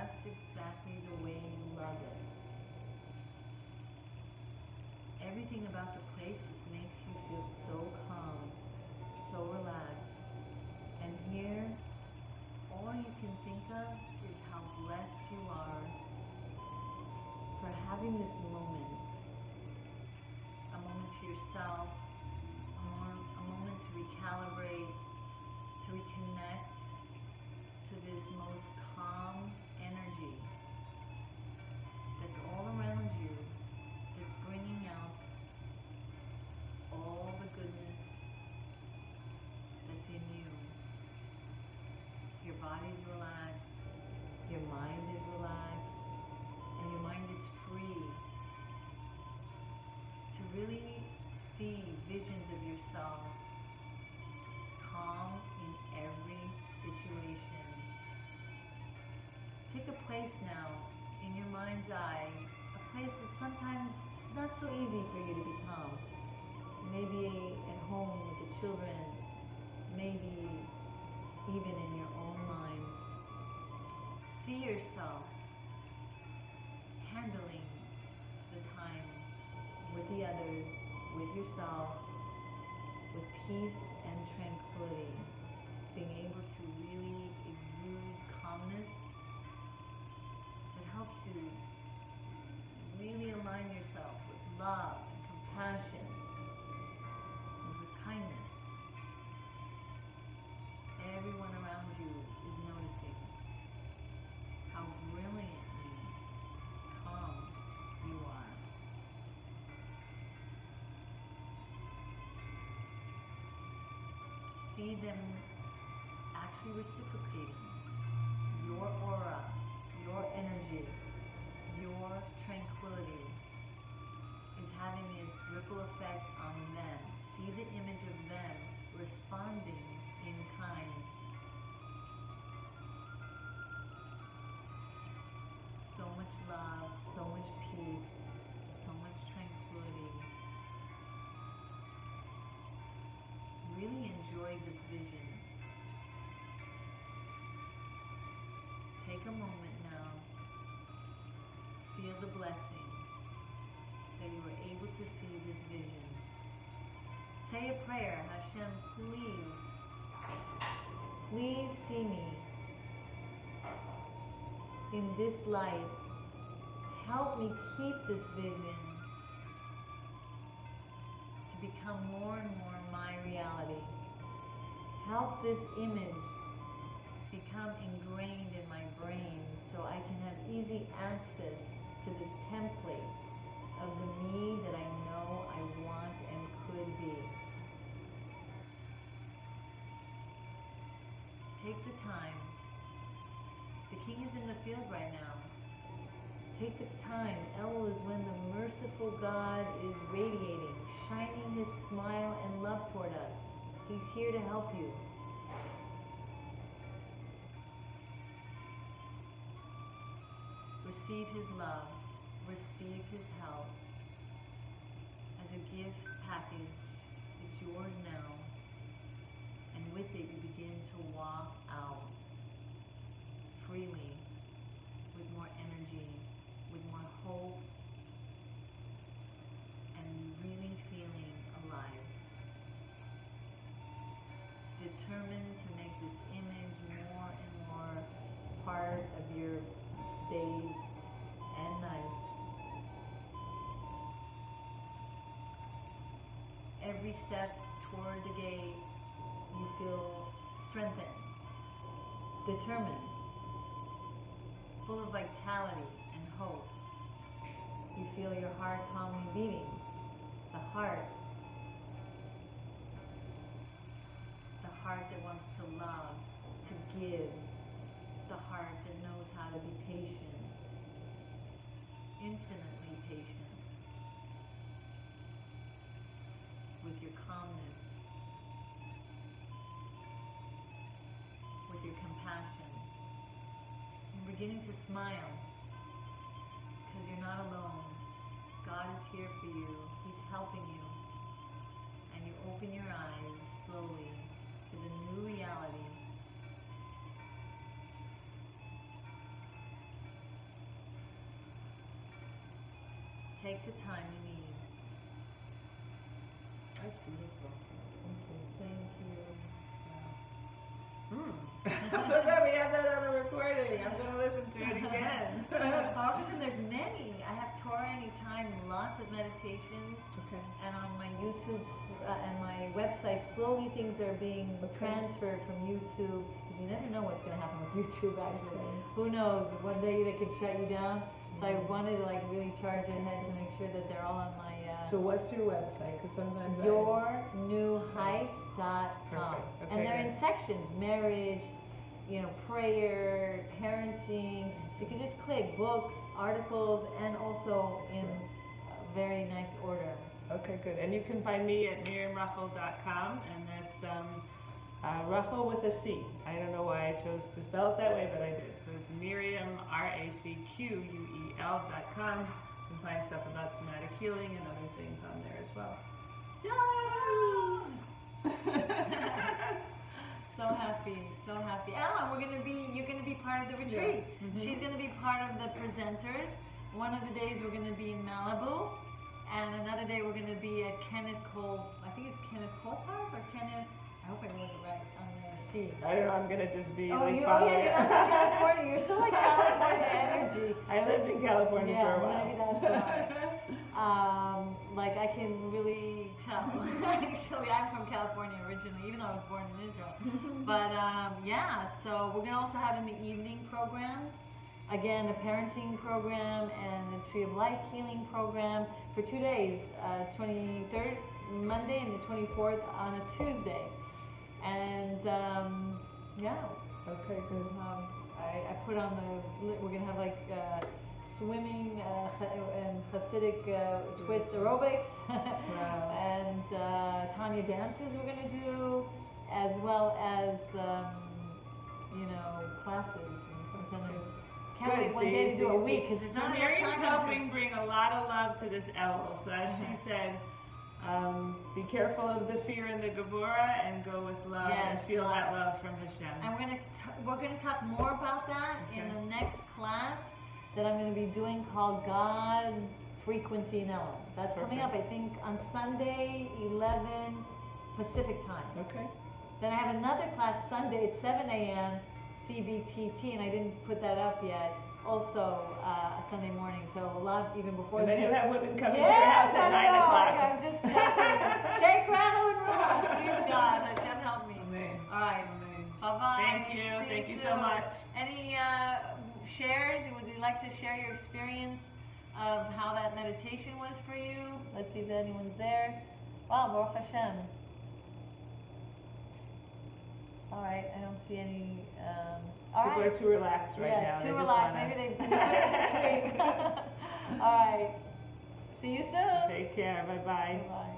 just exactly the way you love it. Everything about the place just makes you feel so calm, so relaxed. And here, all you can think of is how blessed you are for having this moment. A moment to yourself, a moment to recalibrate, to reconnect to this most calm energy that's all around you, that's bringing out all the goodness that's in you. Your body's relaxed, your mind is relaxed, and your mind is free to really see visions of yourself calm in every situation. Pick a place now in your mind's eye, a place that's sometimes not so easy for you to be calm. Maybe at home with the children, maybe even in your own mind. See yourself handling the time with the others, with yourself, with peace and tranquility, being able to really exude calmness that helps you really align yourself with love and compassion and with kindness. Everyone around you is noticing how brilliantly calm you are. See them actually reciprocating your aura, your energy, your tranquility is having its ripple effect on them. See the image of them responding in kind. So much love, so much peace, so much tranquility. Really enjoy this vision. Take a moment now. Feel the blessing that you were able to see this vision. Say a prayer. Hashem, please see me in this light. Help me keep this vision to become more and more my reality. Help this image become ingrained in my brain so I can have easy access to this template of the me that I know I want and could be. Take the time. The king is in the field right now. Take the time. Elul is when the merciful God is radiating, shining his smile and love toward us. He's here to help you. Receive his love. Receive his help. As a gift package, it's yours now. And with it, you begin to walk out freely, with more energy, with more hope, and really feeling alive. Determined to make this image more and more part of your days and nights. Every step toward the gate, you feel strengthened, determined, full of vitality and hope. You feel your heart calmly beating. The heart that wants to love, to give. The heart that knows how to be patient, infinitely patient, with your calmness, with your compassion. You're beginning to smile because you're not alone. God is here for you. He's helping you. And you open your eyes slowly to the new reality. take the time you need. That's beautiful. Thank you. Thank you. I'm so glad we have that on the recording. I'm going to listen to it again. Often there's many. I have Torah Anytime, lots of meditations, Okay. and on my YouTube and my website, slowly things are being transferred from YouTube, because you never know what's going to happen with YouTube actually. Who knows? One day they could shut you down. So I wanted to like really charge ahead to make sure that they're all on my So what's your website? Because sometimes yournewheights.com. Perfect. Okay, And they're good. in sections: marriage, prayer, parenting. So you can just click books, articles, and also in very nice order. Okay, good. And you can find me at miriamrachel.com, and that's Rachel with a C. I don't know why I chose to spell it that way, but I did. So it's Miriam, RACQUEL.com. You can find stuff about somatic healing and other things on there as well. So happy, so happy. Ellen, you're gonna be part of the retreat. Yeah. Mm-hmm. She's gonna be part of the presenters. One of the days we're gonna be in Malibu, and another day we're gonna be at Kenneth Cole. I think it's Kenneth Cole Park or Kenneth. I hope I wrote it right on the sheet. I don't know, I'm going to just be Oh, like you're following from California. You're so like California energy. I lived in California for a while. Maybe that's why. Like I can really tell. Actually, I'm from California originally, even though I was born in Israel. But yeah, so we're gonna also have in the evening programs. Again, the parenting program and the Tree of Life healing program for 2 days, 23rd Monday and the 24th on a Tuesday. And yeah, Okay, good. I put on we're gonna have like swimming and Hasidic twist aerobics, Wow. and Tanya dances we're gonna do, as well as classes. Can't Good, wait one day to do a week because there's So not enough Miriam's time. helping bring a lot of love to this Elul. So as she said, be careful of the fear and the Gevurah, and go with love and Yes, feel love. that love from Hashem. And we're gonna talk more about that in the next class that I'm gonna be doing called God, Frequency, and Elul. That's coming up, I think, on Sunday, 11 Pacific time. Okay. Then I have another class Sunday at 7 a.m. CBTT, and I didn't put that up yet. Also Sunday morning, so a lot even before. And then you have women coming to your Yes, house at I 9 know. o'clock. I'm just checking. Shake, rattle, and roll. Please God, Hashem help me. Amen. All right. Amen. Bye-bye. Thank you. See Thank you so soon. much. Any shares? Would you like to share your experience of how that meditation was for you? Let's see if anyone's there. Wow, Baruch Hashem. All right, I don't see any. All People right. are too relaxed right now. Yes, They too just relaxed. wanna Maybe they put it to sleep. All right. See you soon. Take care. Bye-bye. Bye-bye.